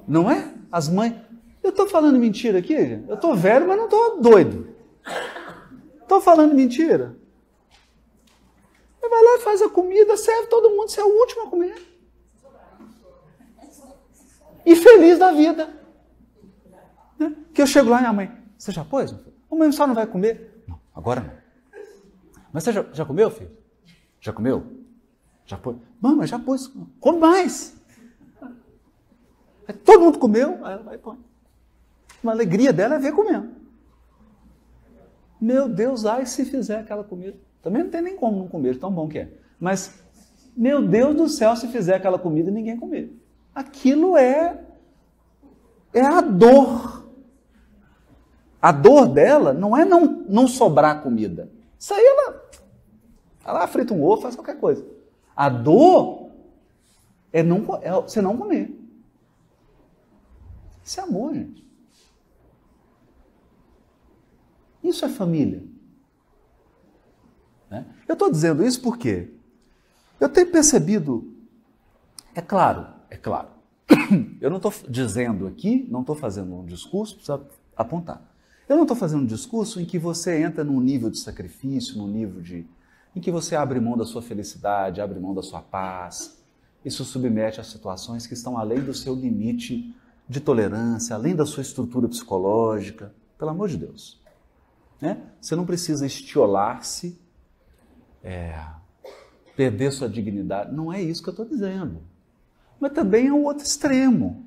Não é? As mães... Eu estou falando mentira aqui? Eu estou velho, mas não estou doido. Estou falando mentira? Você vai lá, faz a comida, serve todo mundo, você é o último a comer. E feliz da vida. Né? Que eu chego lá e minha mãe, você já pôs? A mãe só não vai comer? Não, agora não. Mas você já comeu, filho? Já comeu? Já pôs? Mãe, já pôs. Come mais. Aí todo mundo comeu, aí ela vai e põe. Uma alegria dela é ver comendo. Meu Deus, ai se fizer aquela comida. Também não tem nem como não comer, tão bom que é. Mas, meu Deus do céu, se fizer aquela comida e ninguém comer. Aquilo é a dor. A dor dela não é não sobrar comida. Isso aí ela frita um ovo, faz qualquer coisa. A dor é você não comer. Isso é amor, gente. Isso é família. Né? Eu estou dizendo isso porque eu tenho percebido, é claro, eu não estou dizendo aqui, não estou fazendo um discurso, precisa apontar. Eu não estou fazendo um discurso em que você entra num nível de sacrifício, num nível em que você abre mão da sua felicidade, abre mão da sua paz. Isso submete a situações que estão além do seu limite de tolerância, além da sua estrutura psicológica. Pelo amor de Deus. Né? Você não precisa estiolar-se, perder sua dignidade. Não é isso que eu estou dizendo. Mas também é o outro extremo.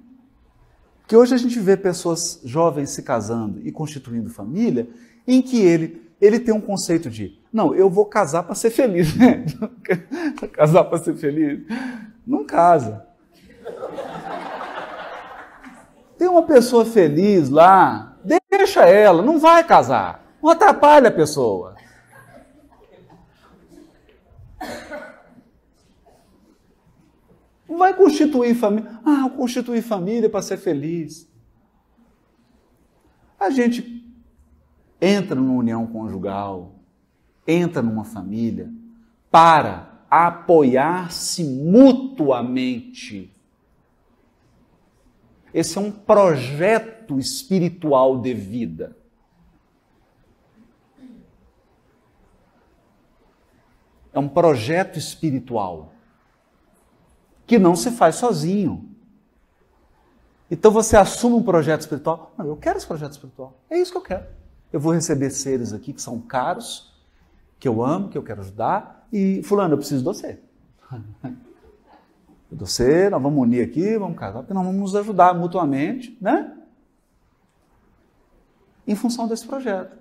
Que hoje a gente vê pessoas jovens se casando e constituindo família, em que ele tem um conceito de, não, eu vou casar para ser feliz. Né? Casar para ser feliz? Não casa. Tem uma pessoa feliz lá, deixa ela, não vai casar. Não atrapalha a pessoa. Não vai constituir família. Ah, constituir família para ser feliz. A gente entra numa união conjugal, entra numa família para apoiar-se mutuamente. Esse é um projeto espiritual de vida. É um projeto espiritual que não se faz sozinho. Então você assume um projeto espiritual. Não, eu quero esse projeto espiritual. É isso que eu quero. Eu vou receber seres aqui que são caros, que eu amo, que eu quero ajudar. E fulano, eu preciso de você. Eu de você, nós vamos unir aqui, vamos casar, porque nós vamos nos ajudar mutuamente, né? Em função desse projeto.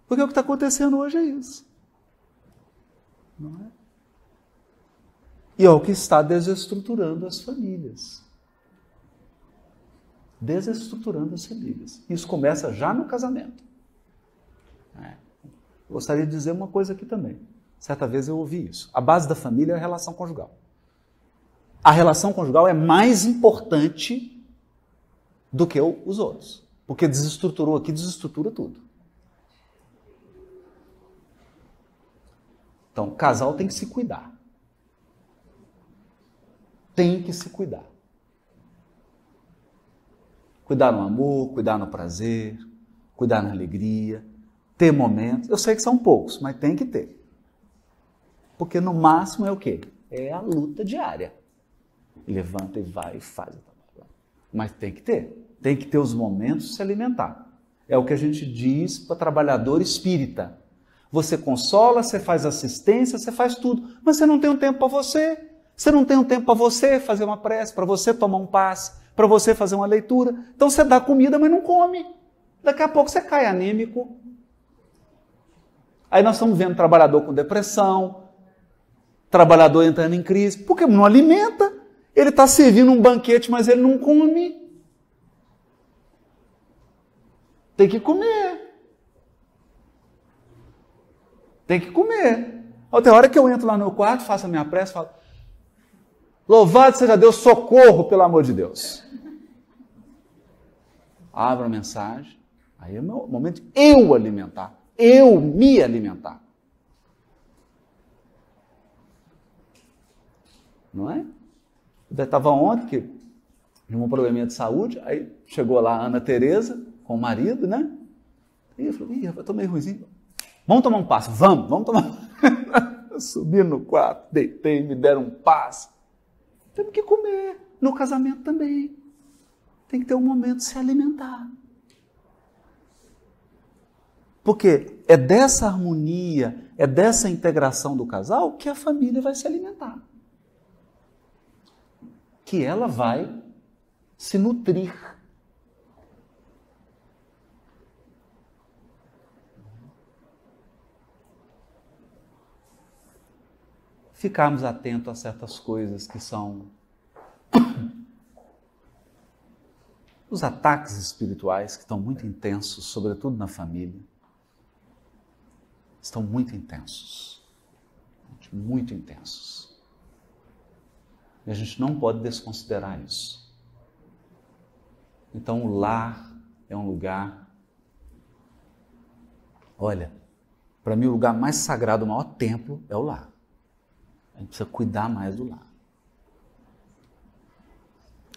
Porque o que está acontecendo hoje é isso. Não é? E é o que está desestruturando as famílias. Desestruturando as famílias. Isso começa já no casamento. Eu gostaria de dizer uma coisa aqui também. Certa vez eu ouvi isso. A base da família é a relação conjugal. A relação conjugal é mais importante do que os outros. Porque desestruturou aqui, desestrutura tudo. Então, o casal tem que se cuidar. Tem que se cuidar. Cuidar no amor, cuidar no prazer, cuidar na alegria, ter momentos. Eu sei que são poucos, mas tem que ter. Porque no máximo é o quê? É a luta diária. Levanta e vai e faz. Mas tem que ter. Tem que ter os momentos de se alimentar. É o que a gente diz para trabalhador espírita. Você consola, você faz assistência, você faz tudo, mas você não tem um tempo para você. Você não tem um tempo para você fazer uma prece, para você tomar um passe, para você fazer uma leitura. Então você dá comida, mas não come. Daqui a pouco você cai anímico. Aí nós estamos vendo trabalhador com depressão, trabalhador entrando em crise, porque não alimenta. Ele está servindo um banquete, mas ele não come. Tem que comer. Tem que comer. Tem hora que eu entro lá no meu quarto, faço a minha prece, falo, louvado seja Deus, socorro, pelo amor de Deus. Abro a mensagem, aí é o meu momento de eu alimentar, eu me alimentar. Não é? Eu estava ontem, que tinha um probleminha de saúde, aí chegou lá a Ana Tereza, com o marido, né? E eu falei, eu tô meio ruimzinho. Vamos tomar um passe? Vamos tomar. Eu subi no quarto, deitei, me deram um passe. Temos que comer. No casamento também. Tem que ter um momento de se alimentar. Porque é dessa harmonia, é dessa integração do casal que a família vai se alimentar. Que ela vai se nutrir. Ficarmos atentos a certas coisas que são os ataques espirituais que estão muito intensos, sobretudo na família. Estão muito intensos. Muito intensos. E a gente não pode desconsiderar isso. Então o lar é um lugar... Olha, para mim o lugar mais sagrado, o maior templo é o lar. A gente precisa cuidar mais do lar.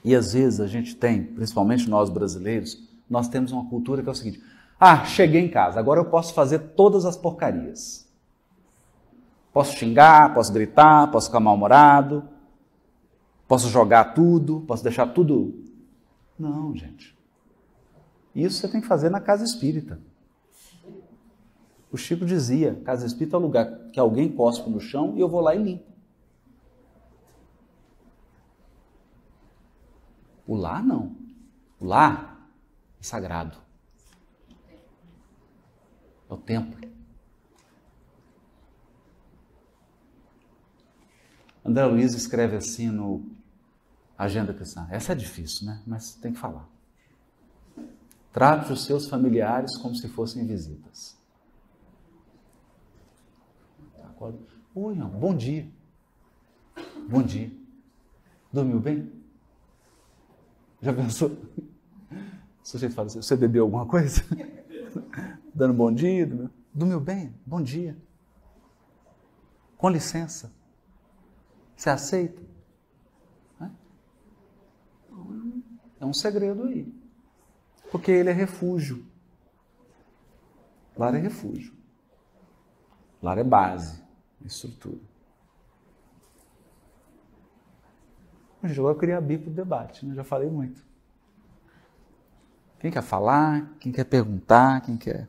E às vezes a gente tem, principalmente nós brasileiros, nós temos uma cultura que é o seguinte, cheguei em casa, agora eu posso fazer todas as porcarias. Posso xingar, posso gritar, posso ficar mal-humorado, posso jogar tudo, posso deixar tudo... Não, gente. Isso você tem que fazer na casa espírita. O Chico dizia, casa espírita é o lugar que alguém cospe no chão e eu vou lá e limpo. O lar não. O lar é sagrado. É o templo. André Luiz escreve assim no Agenda Cristã. Essa é difícil, né? Mas tem que falar. Trate os seus familiares como se fossem visitas. Oi, irmão, bom dia. Bom dia. Dormiu bem? Já pensou? O sujeito fala assim, você bebeu alguma coisa? Dando bom dia? Dormiu bem? Bom dia. Com licença. Você aceita? É um segredo aí. Porque ele é refúgio. Lar é refúgio. Lar é base, estrutura. Gente, agora eu queria abrir para o debate, né? Já falei muito. Quem quer falar? Quem quer perguntar? Quem quer...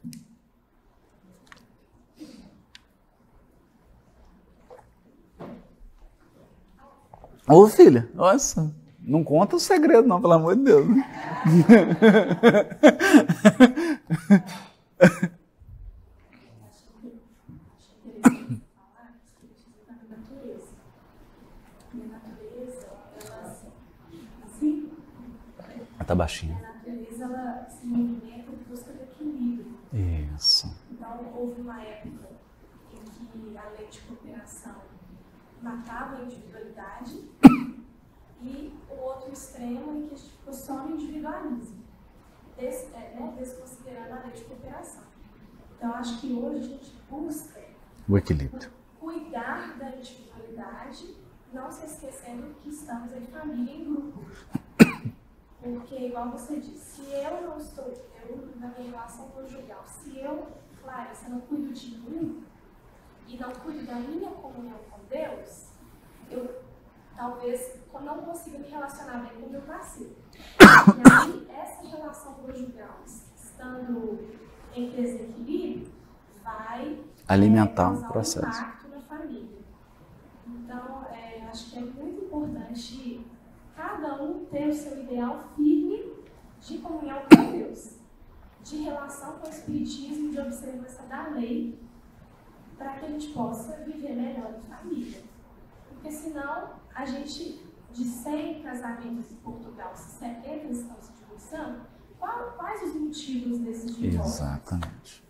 Ô filha, nossa, não conta o segredo não, pelo amor de Deus. Tá baixinho. A natureza, ela se movimenta em busca do equilíbrio. Isso. Então, houve uma época em que a lei de cooperação matava a individualidade e o outro extremo em que ficou só no individualismo, desconsiderando a lei de cooperação. Então, acho que hoje a gente busca o equilíbrio. Cuidar da individualidade, não se esquecendo que estamos em família, em grupo. Porque, igual você disse, se eu não estou, na minha relação conjugal, se eu Flávia, se eu não cuido de mim e não cuido da minha comunhão com Deus, eu talvez não consiga me relacionar bem com o meu parceiro. E aí, essa relação conjugal, estando em desequilíbrio, vai alimentar causar o processo. Um impacto na família. Então, acho que é muito importante cada um ter o seu ideal firme de comunhão com Deus, de relação com o Espiritismo, de observância da lei, para que a gente possa viver melhor em família. Porque senão, a gente, de 100 casamentos em Portugal, se 70 estão se divorciando, quais os motivos desses divórcios? Exatamente.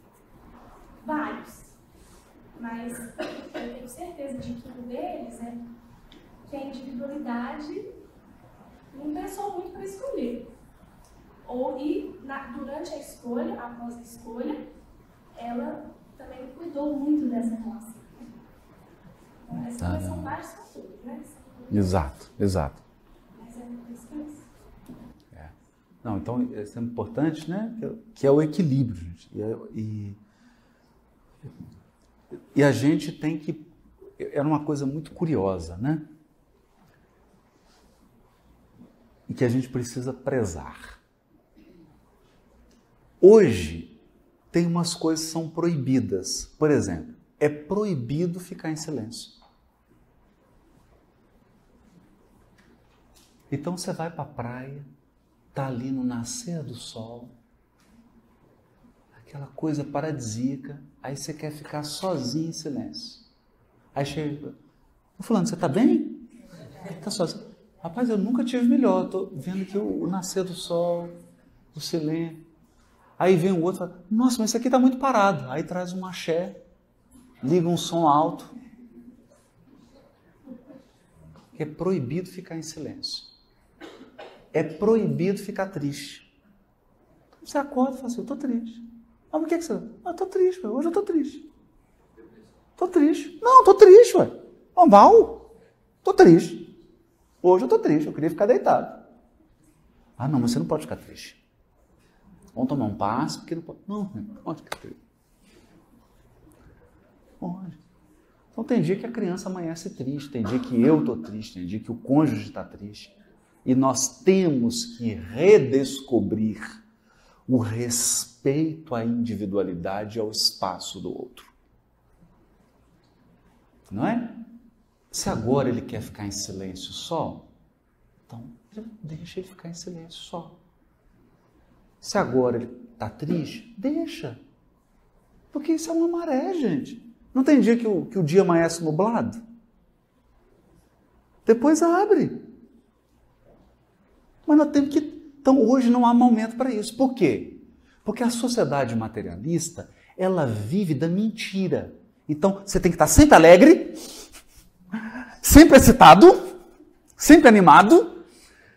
Vários. Mas eu tenho certeza de que um deles é que a individualidade não pensou muito para escolher. Durante a escolha, após a escolha, ela também cuidou muito dessa relação. Então, são vários fatores, né? Exato. Mas é muito isso. Não, então, isso é importante, né? Que é o equilíbrio, gente. E a gente tem que... Era uma coisa muito curiosa, né? E que a gente precisa prezar. Hoje, tem umas coisas que são proibidas. Por exemplo, é proibido ficar em silêncio. Então, você vai para a praia, tá ali no nascer do sol, aquela coisa paradisíaca, aí você quer ficar sozinho em silêncio. Aí chega, fulano, você tá bem? Tá sozinho. Rapaz, eu nunca tive melhor, tô vendo que o nascer do sol, o silêncio. Aí vem o outro e fala, nossa, mas isso aqui tá muito parado. Aí traz um axé, liga um som alto. É proibido ficar em silêncio. É proibido ficar triste. Você acorda e fala assim, eu tô triste. Ah, por que você... Ah, eu tô triste, hoje eu tô triste. Tô triste. Não, tô triste, ué. Normal. Tô triste. Hoje eu tô triste, eu queria ficar deitado. Ah, não, mas você não pode ficar triste. Vamos tomar um passo, porque não pode. Não pode ficar triste. Pode. Então tem dia que a criança amanhece triste, tem dia que eu tô triste, tem dia que o cônjuge está triste. E nós temos que redescobrir o respeito à individualidade e ao espaço do outro. Não é? Se agora ele quer ficar em silêncio só, então deixa ele ficar em silêncio só. Se agora ele está triste, deixa. Porque isso é uma maré, gente. Não tem dia que o dia amanhece nublado? Depois abre. Mas nós temos que... Então, hoje não há momento para isso. Por quê? Porque a sociedade materialista, ela vive da mentira. Então, você tem que estar sempre alegre, sempre excitado, sempre animado.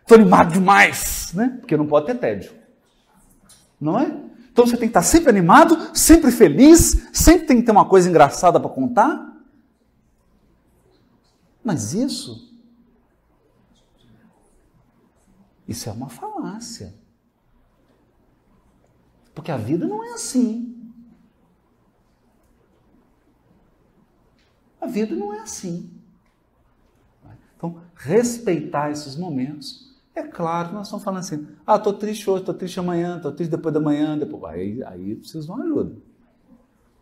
Estou animado demais, né? Porque não pode ter tédio. Não é? Então, você tem que estar sempre animado, sempre feliz, sempre tem que ter uma coisa engraçada para contar. Mas isso é uma falácia. Porque a vida não é assim. A vida não é assim. Então, respeitar esses momentos. É claro, nós estamos falando assim, estou triste hoje, estou triste amanhã, estou triste depois da manhã, depois... Aí preciso de uma ajuda.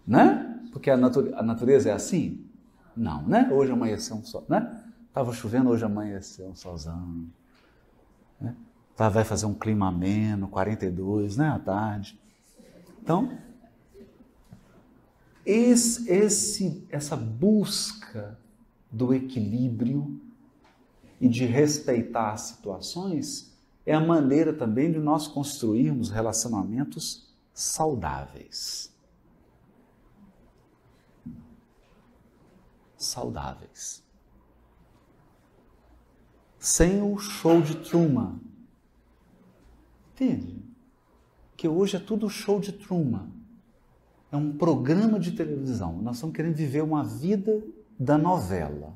Né? Porque a natureza é assim? Não, né? Hoje amanheceu um sol, né? Estava chovendo, hoje amanheceu um solzão. Né? Vai fazer um clima ameno, 42, né, à tarde. Então, essa busca do equilíbrio e de respeitar as situações é a maneira também de nós construirmos relacionamentos saudáveis. Saudáveis. Sem o show de Truman. Entende? Que hoje é tudo show de Truman. É um programa de televisão. Nós estamos querendo viver uma vida da novela.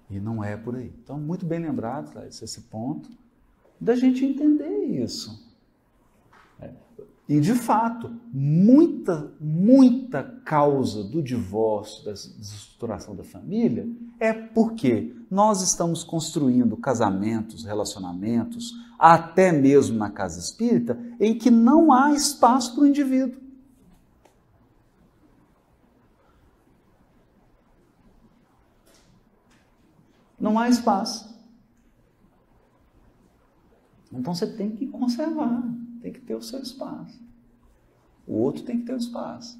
E não é por aí. Então, muito bem lembrado esse ponto. da gente entender isso. E, de fato, muita causa do divórcio, da desestruturação da família, é porque nós estamos construindo casamentos, relacionamentos, até mesmo na casa espírita, em que não há espaço para o indivíduo. Não há espaço. Então você tem que conservar, tem que ter o seu espaço. O outro tem que ter o espaço.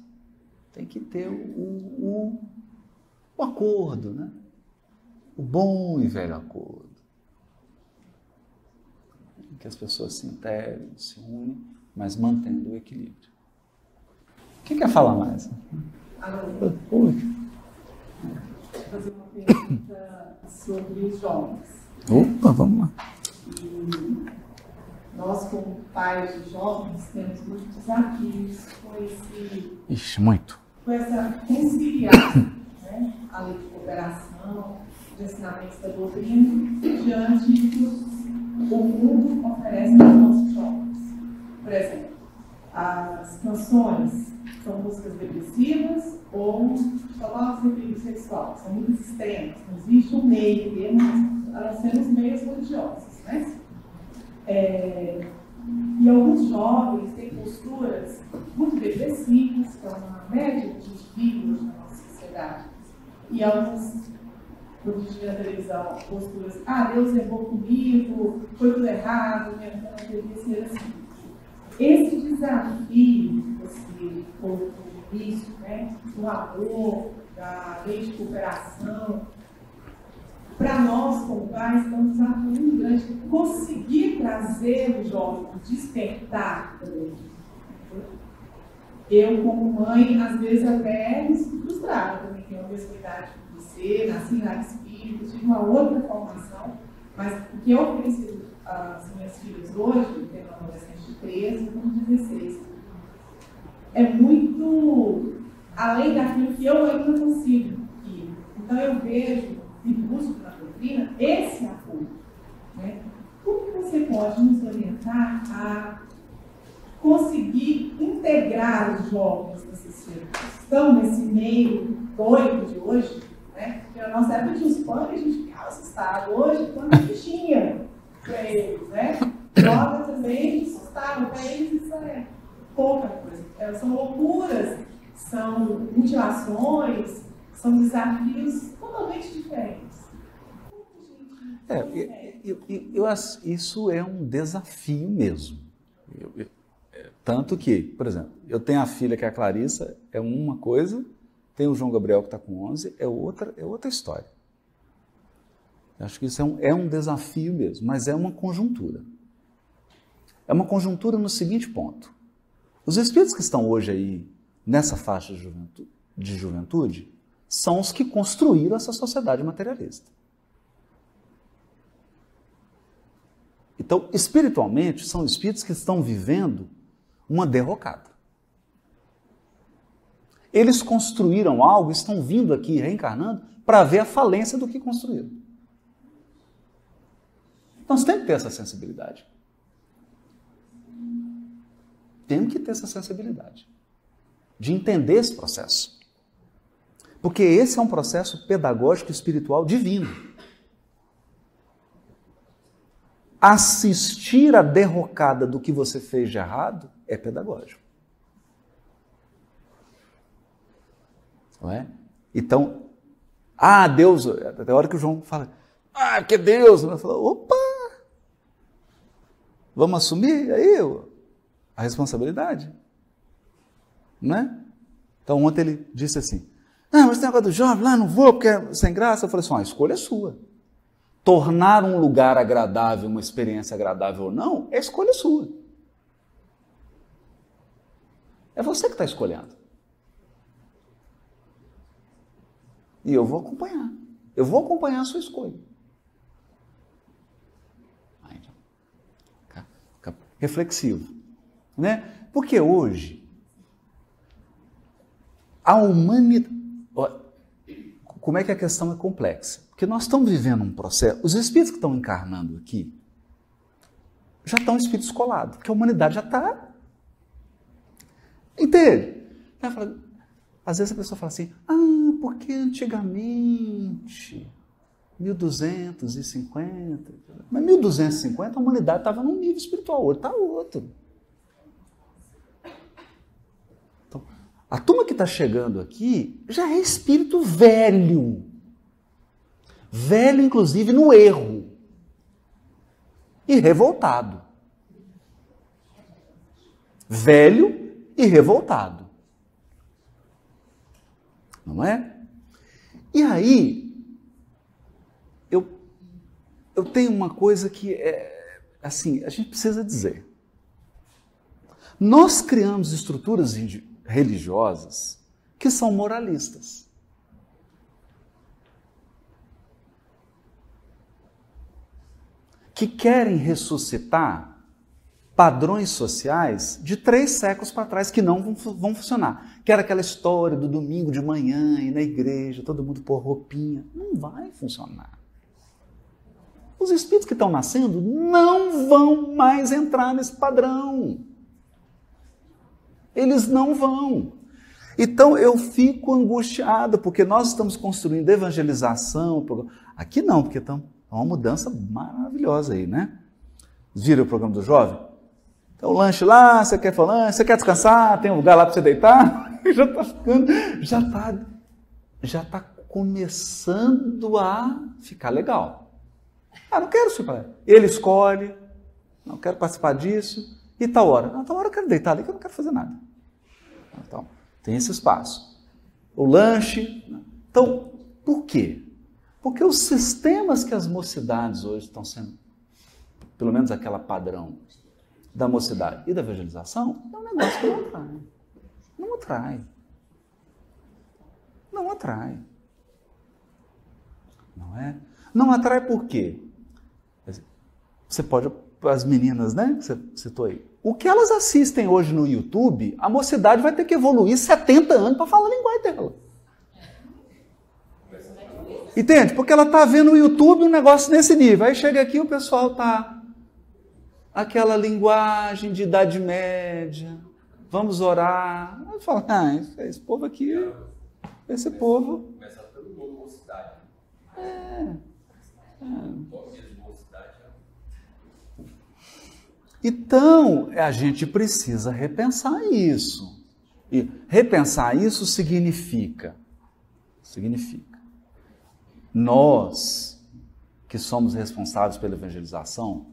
Tem que ter o acordo, né? O bom e velho acordo. Em que as pessoas se integram, se unem, mas mantendo o equilíbrio. Quem quer falar mais? Alô? Oi. Vou fazer uma pergunta sobre os jovens. Opa, vamos lá. E nós, como pais de jovens, temos muitos desafios com essa conciliar, né, a lei de cooperação, os ensinamentos da doutrina, diante do que o mundo oferece aos nossos jovens. Por exemplo, as canções são músicas depressivas ou só falam sobre vida sexual, são muito extremas, não existe um meio termo, a não ser os meios religiosos, né? E alguns jovens têm posturas muito depressivas, que é uma média que a gente vive hoje na nossa sociedade. E alguns, quando a gente vê na televisão, posturas, Deus errou comigo, foi tudo errado, minha vida não devia ser assim. Esse desafio que você colocou no início, né, do amor, da lei de cooperação, para nós, como pais, é um desafio muito grande conseguir trazer o jovem, despertar também. Eu, como mãe, às vezes até me sinto frustrada, também tenho a mesma idade que você, nasci na espírita, tive uma outra formação, mas o que eu ofereço às minhas filhas hoje, tendo uma adolescente de 13 e 16, é muito além daquilo que eu ainda consigo ir. Então eu vejo e busco na doutrina esse apoio. Né? Como que você pode nos orientar a conseguir integrar os jovens que estão nesse meio doido de hoje? Né? Porque na nossa época tinha os punk, a gente ficava assustado. Hoje, quando a gente tinha para eles, né? Droga também, a gente assustava para eles, isso é pouca coisa. São loucuras, são mutilações, são desafios totalmente diferentes. Isso é um desafio mesmo. Tanto que, por exemplo, eu tenho a filha que é a Clarissa, é uma coisa, tem o João Gabriel que está com 11, é outra história. Eu acho que isso é um desafio mesmo, mas é uma conjuntura. É uma conjuntura no seguinte ponto. Os espíritos que estão hoje aí, nessa faixa de juventude, são os que construíram essa sociedade materialista. Então, espiritualmente, são espíritos que estão vivendo uma derrocada. Eles construíram algo, estão vindo aqui reencarnando para ver a falência do que construíram. Nós temos que ter essa sensibilidade. Temos que ter essa sensibilidade de entender esse processo. Porque esse é um processo pedagógico espiritual divino. Assistir à derrocada do que você fez de errado é pedagógico. Não é? Então, Deus, até a hora que o João fala, que Deus, eu falo, opa, vamos assumir aí a responsabilidade, não é? Então ontem ele disse assim, mas tem negócio do jovem lá, não vou porque é sem graça. Eu falei assim, a escolha é sua. Tornar um lugar agradável, uma experiência agradável ou não, é escolha sua. É você que está escolhendo. E eu vou acompanhar. Eu vou acompanhar a sua escolha. Fica reflexivo. Né? Porque hoje, a humanidade... Como é que a questão é complexa? Porque nós estamos vivendo um processo... Os espíritos que estão encarnando aqui, já está um espírito escolado, porque a humanidade já está. Entende? Às vezes a pessoa fala assim, porque antigamente, 1250, mas 1250 a humanidade estava num nível espiritual, hoje está outro. Então, a turma que está chegando aqui já é espírito velho. Velho, inclusive, no erro. E revoltado. Velho e revoltado. Não é? E aí, eu tenho uma coisa que é, assim, a gente precisa dizer. Nós criamos estruturas religiosas que são moralistas. Que querem ressuscitar padrões sociais de 3 séculos para trás que não vão funcionar. Que era aquela história do domingo de manhã e na igreja, todo mundo pôr roupinha. Não vai funcionar. Os espíritos que estão nascendo não vão mais entrar nesse padrão. Eles não vão. Então eu fico angustiado, porque nós estamos construindo evangelização. Aqui não, porque estamos... É uma mudança maravilhosa aí, né? Viram o programa do jovem? Então, o lanche lá, você quer falar, você quer descansar, tem um lugar lá para você deitar? Já está começando a ficar legal. Não quero ficar. Ele escolhe, não quero participar disso, e tal hora? Tal hora eu quero deitar ali que eu não quero fazer nada. Então, tem esse espaço. O lanche. Então, por quê? Porque os sistemas que as mocidades hoje estão sendo, pelo menos aquela padrão da mocidade e da evangelização, é um negócio que não atrai. Não atrai. Não atrai. Não é? Não atrai por quê? Você pode, as meninas, né, que você citou aí, o que elas assistem hoje no YouTube, a mocidade vai ter que evoluir 70 anos para falar a linguagem dela. Entende? Porque ela está vendo no YouTube um negócio nesse nível. Aí chega aqui o pessoal está... Aquela linguagem de Idade Média. Vamos orar. Aí fala, esse povo aqui... Esse povo... Começa todo mundo mocidade. Então, a gente precisa repensar isso. E repensar isso significa... Nós, que somos responsáveis pela evangelização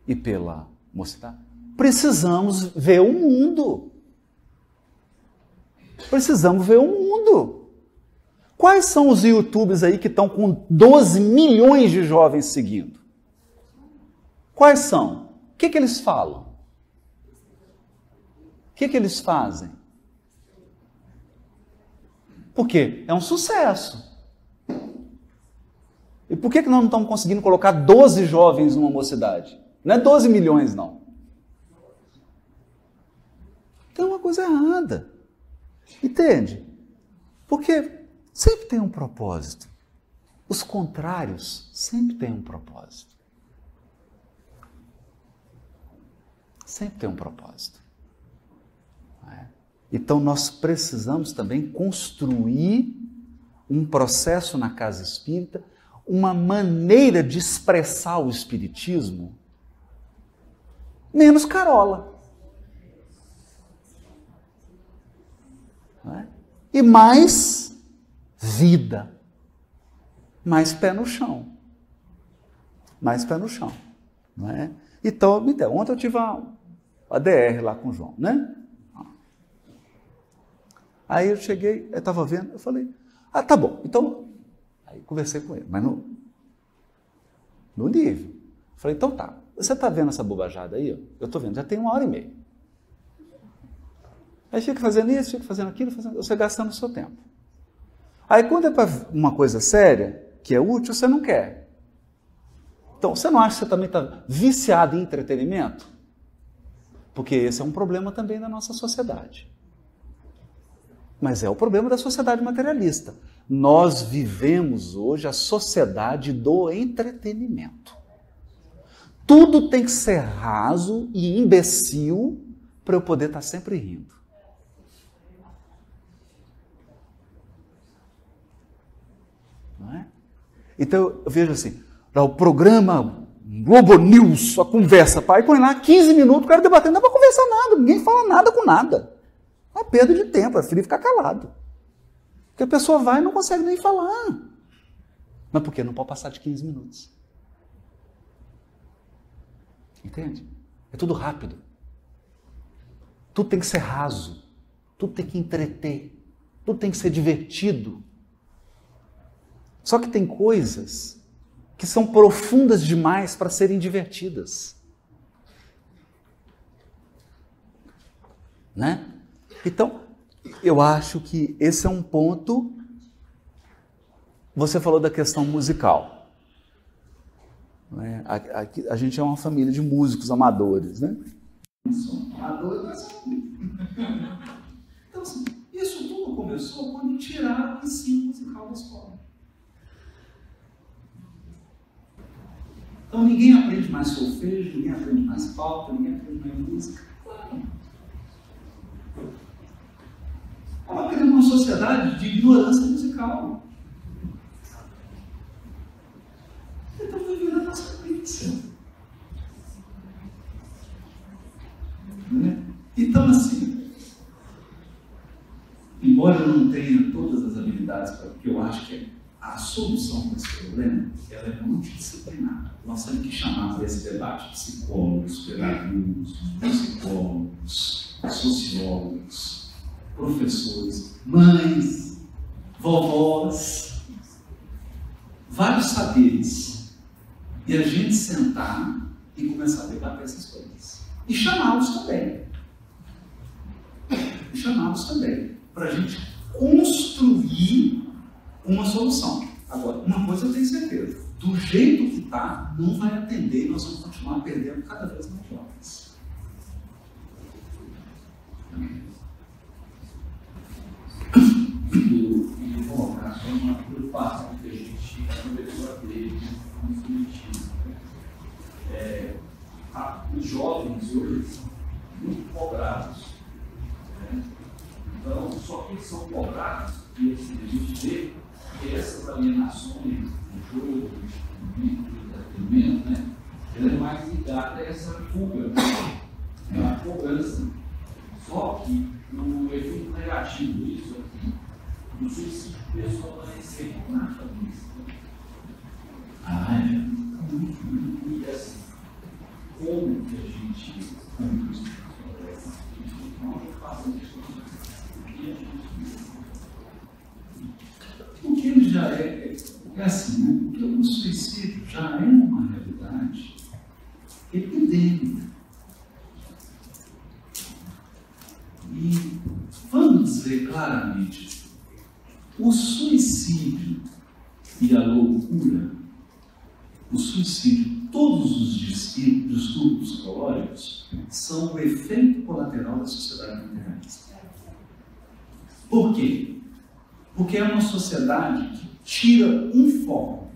e pela mocidade, precisamos ver o mundo. Precisamos ver o mundo. Quais são os YouTubers aí que estão com 12 milhões de jovens seguindo? Quais são? O que eles falam? O que eles fazem? Porque é um sucesso. E por que nós não estamos conseguindo colocar 12 jovens numa mocidade? Não é 12 milhões, não. Tem uma coisa errada. Entende? Porque sempre tem um propósito. Os contrários sempre têm um propósito. Sempre tem um propósito. Então nós precisamos também construir um processo na casa espírita, uma maneira de expressar o espiritismo menos carola. E mais vida. Mais pé no chão. Mais pé no chão. Não é? Então, ontem eu tive a DR lá com o João, né? Aí eu cheguei, eu estava vendo, eu falei, tá bom, então... Aí conversei com ele, mas no nível. Falei, então tá, você está vendo essa bobajada aí? Eu estou vendo, já tem 1h30. Aí fica fazendo isso, fica fazendo aquilo, você gastando o seu tempo. Aí quando é para uma coisa séria, que é útil, você não quer. Então, você não acha que você também está viciado em entretenimento? Porque esse é um problema também da nossa sociedade. Mas é o problema da sociedade materialista. Nós vivemos hoje a sociedade do entretenimento. Tudo tem que ser raso e imbecil para eu poder estar sempre rindo. Não é? Então eu vejo assim, o programa Globo News, a conversa, pai, põe lá 15 minutos, o cara debatendo, não dá para conversar nada, ninguém fala nada com nada. É uma perda de tempo, é frio ficar calado. Porque a pessoa vai e não consegue nem falar. Mas por quê? Não pode passar de 15 minutos. Entende? É tudo rápido. Tudo tem que ser raso. Tudo tem que entreter. Tudo tem que ser divertido. Só que tem coisas que são profundas demais para serem divertidas. Né? Então, eu acho que esse é um ponto. Você falou da questão musical. Né? A gente é uma família de músicos amadores, né? Amadores. Então, assim, isso tudo começou quando tiraram o ensino musical da escola. Então ninguém aprende mais solfejo, ninguém aprende mais flauta, ninguém aprende mais música. Ela cria uma sociedade de ignorância musical. Então vivendo a nossa crença. Então, assim, embora eu não tenha todas as habilidades, porque eu acho que a solução para esse problema ela é multidisciplinar. Nós temos que chamar para esse debate psicólogos, pedagogos, psicólogos, sociólogos, professores, mães, vovós, vários saberes, e a gente sentar e começar a debater essas coisas. E chamá-los também. Para a gente construir uma solução. Agora, uma coisa eu tenho certeza, do jeito que está, não vai atender e nós vamos continuar perdendo cada vez mais jovens. E colocar só uma preocupação que a gente começou a ter no Espiritismo. Os jovens hoje são muito cobrados. Né? Então, só que eles são cobrados, e assim, a gente vê que essas alienações do jogo, do entretenimento, né? Ela é mais ligada a essa fuga, a cobrança. Só que o efeito negativo disso aqui, o suicídio pessoal vai ser na cabeça. E assim, como que a gente cumpre isso? Porque ele já é assim, né? Porque o suicídio já é uma realidade epidêmica. E vamos dizer claramente, o suicídio e a loucura, o suicídio, todos os distúrbios psicológicos são o efeito colateral da sociedade materialista. Por quê? Porque é uma sociedade que tira um foco.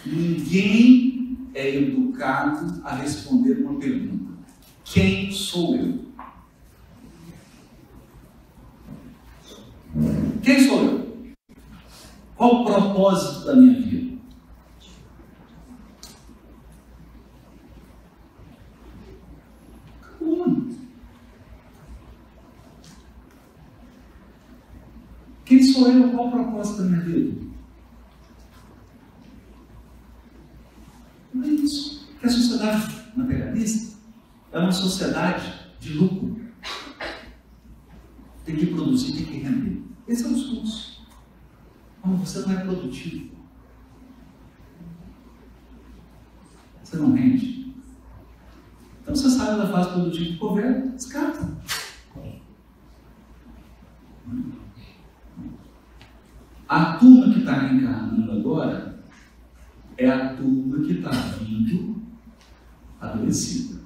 Ninguém é educado a responder uma pergunta: quem sou eu? Quem sou eu? Qual o propósito da minha vida? Quem sou eu? Qual o propósito da minha vida? Não é isso. Porque a sociedade materialista é uma sociedade de lucro. Tem que produzir, tem que render. Esse é o discurso. Como você não é produtivo, você não rende. Então você sai da fase produtiva do governo, descarta. A turma que está reencarnando agora é a turma que está vindo adoecida.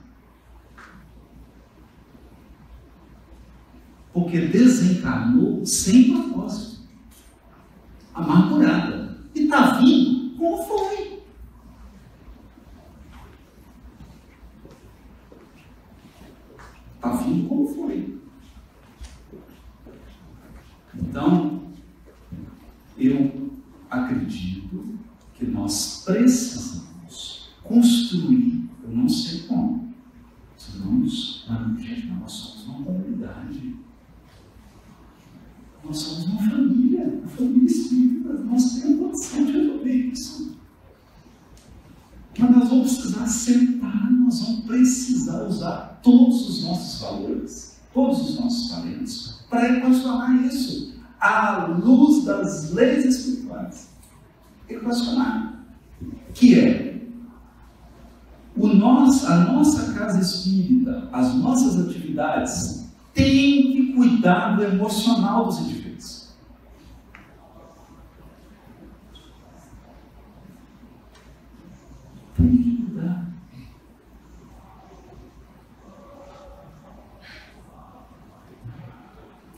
Porque desencarnou sem propósito, amargurada. E está vindo como foi. Então, eu acredito que nós precisamos construir, eu não sei como, gente, nós somos uma comunidade, nós somos uma família espírita, nós temos condição de resolver isso. Mas nós vamos precisar sentar, nós vamos precisar usar todos os nossos valores, todos os nossos talentos, para equacionar isso à luz das leis espirituais. Equacionar. Que é a nossa casa espírita, as nossas atividades, têm que cuidar do emocional dos indivíduos. Tem que cuidar.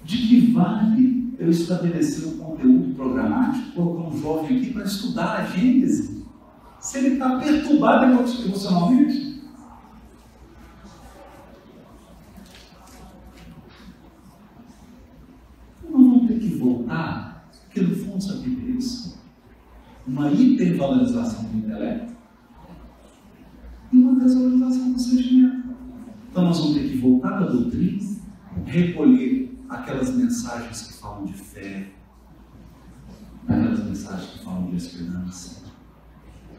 De que vale eu estabelecer um conteúdo programático, colocar um jovem aqui para estudar a Gênese, se ele está perturbado emocionalmente? Nós vamos ter que voltar, porque no fundo sabe o que é isso? Uma hipervalorização do intelecto e uma desvalorização do sentimento. Então nós vamos ter que voltar da doutrina, recolher aquelas mensagens que falam de fé, aquelas mensagens que falam de esperança,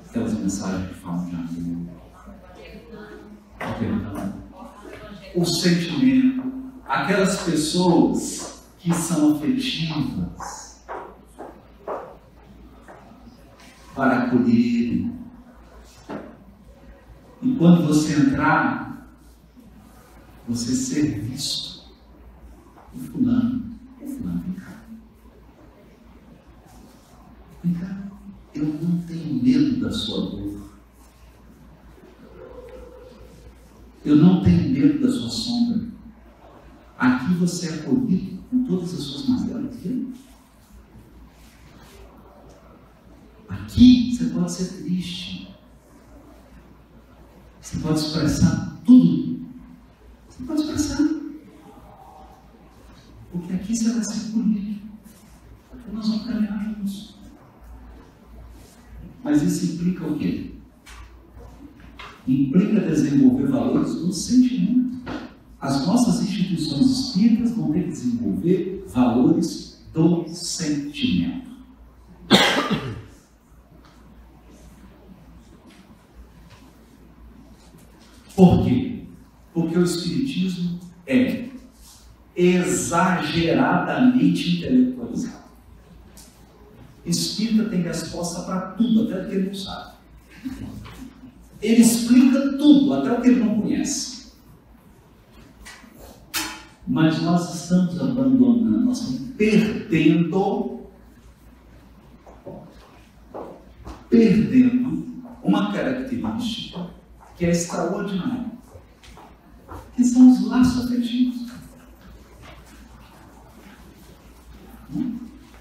aquelas mensagens que falam de amor, perdão, o sentimento, aquelas pessoas que são afetivas para acolherem. E quando você entrar, você ser visto. O fulano, vem cá. Vem cá. Eu não tenho medo da sua dor. Eu não tenho medo da sua sombra. Aqui você é acolhido com todas as suas mazelas. Viu? Aqui você pode ser triste. Você pode expressar tudo. Você pode expressar. Porque aqui você vai ser acolhido. Porque nós vamos caminhar juntos. Mas isso implica o quê? Implica desenvolver valores do sentimento. As nossas instituições espíritas vão ter que desenvolver valores do sentimento. Por quê? Porque o espiritismo é exageradamente intelectualizado. Espírita tem resposta para tudo, até o que ele não sabe. Ele explica tudo, até o que ele não conhece. Mas nós estamos abandonando, nós estamos perdendo uma característica que é extraordinária, que são os laços afetivos.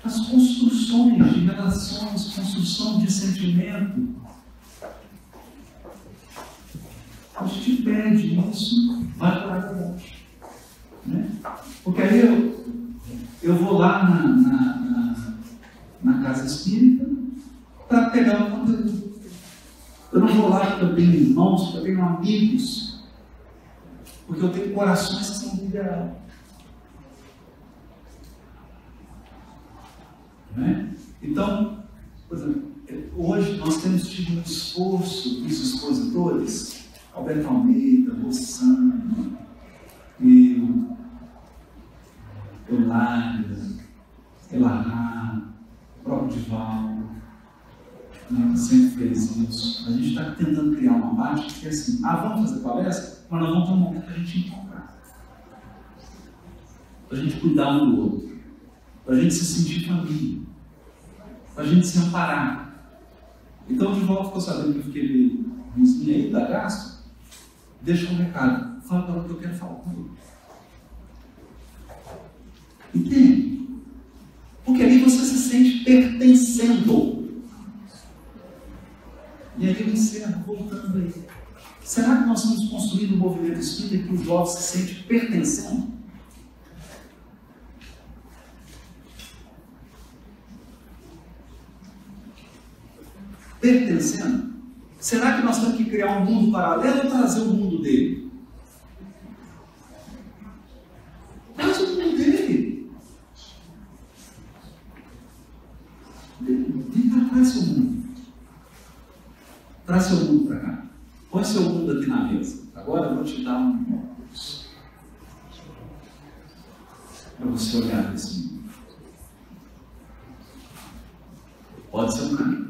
As construções de relações, construção de sentimento. A gente perde isso, vai para a morte. Né? Porque aí eu vou lá na casa espírita para pegar o conteúdo. Eu não vou lá porque eu tenho irmãos, porque eu tenho amigos, porque eu tenho corações que são do ideal. Né? Então, por exemplo, hoje nós temos tido um esforço dos expositores, Alberto Almeida, Rossana, eu, Eulália, Elahá, o próprio Divaldo, né, que sempre fez isso. A gente está tentando criar uma parte que é assim, vamos fazer palestra, mas nós vamos ter um momento para a gente encontrar. Para a gente cuidar um do outro. Para a gente se sentir família. Para a gente se amparar. Então o Divaldo ficou sabendo que eu fiquei nos e-mails da Gasto. Deixa um recado. Fala para o que eu quero falar com ele. Entende? Porque ali você se sente pertencendo. E aí eu encerro, voltando aí. Será que nós estamos construindo um movimento espírita que o jovem se sente pertencendo? pertencendo? Será que nós temos que criar um mundo paralelo ou trazer o mundo dele? Traz o mundo dele. Vem cá, traz seu mundo. Traz seu mundo para cá. Põe seu mundo aqui na mesa. Agora eu vou te dar um óculos para você olhar nesse mundo. Pode ser um caminho.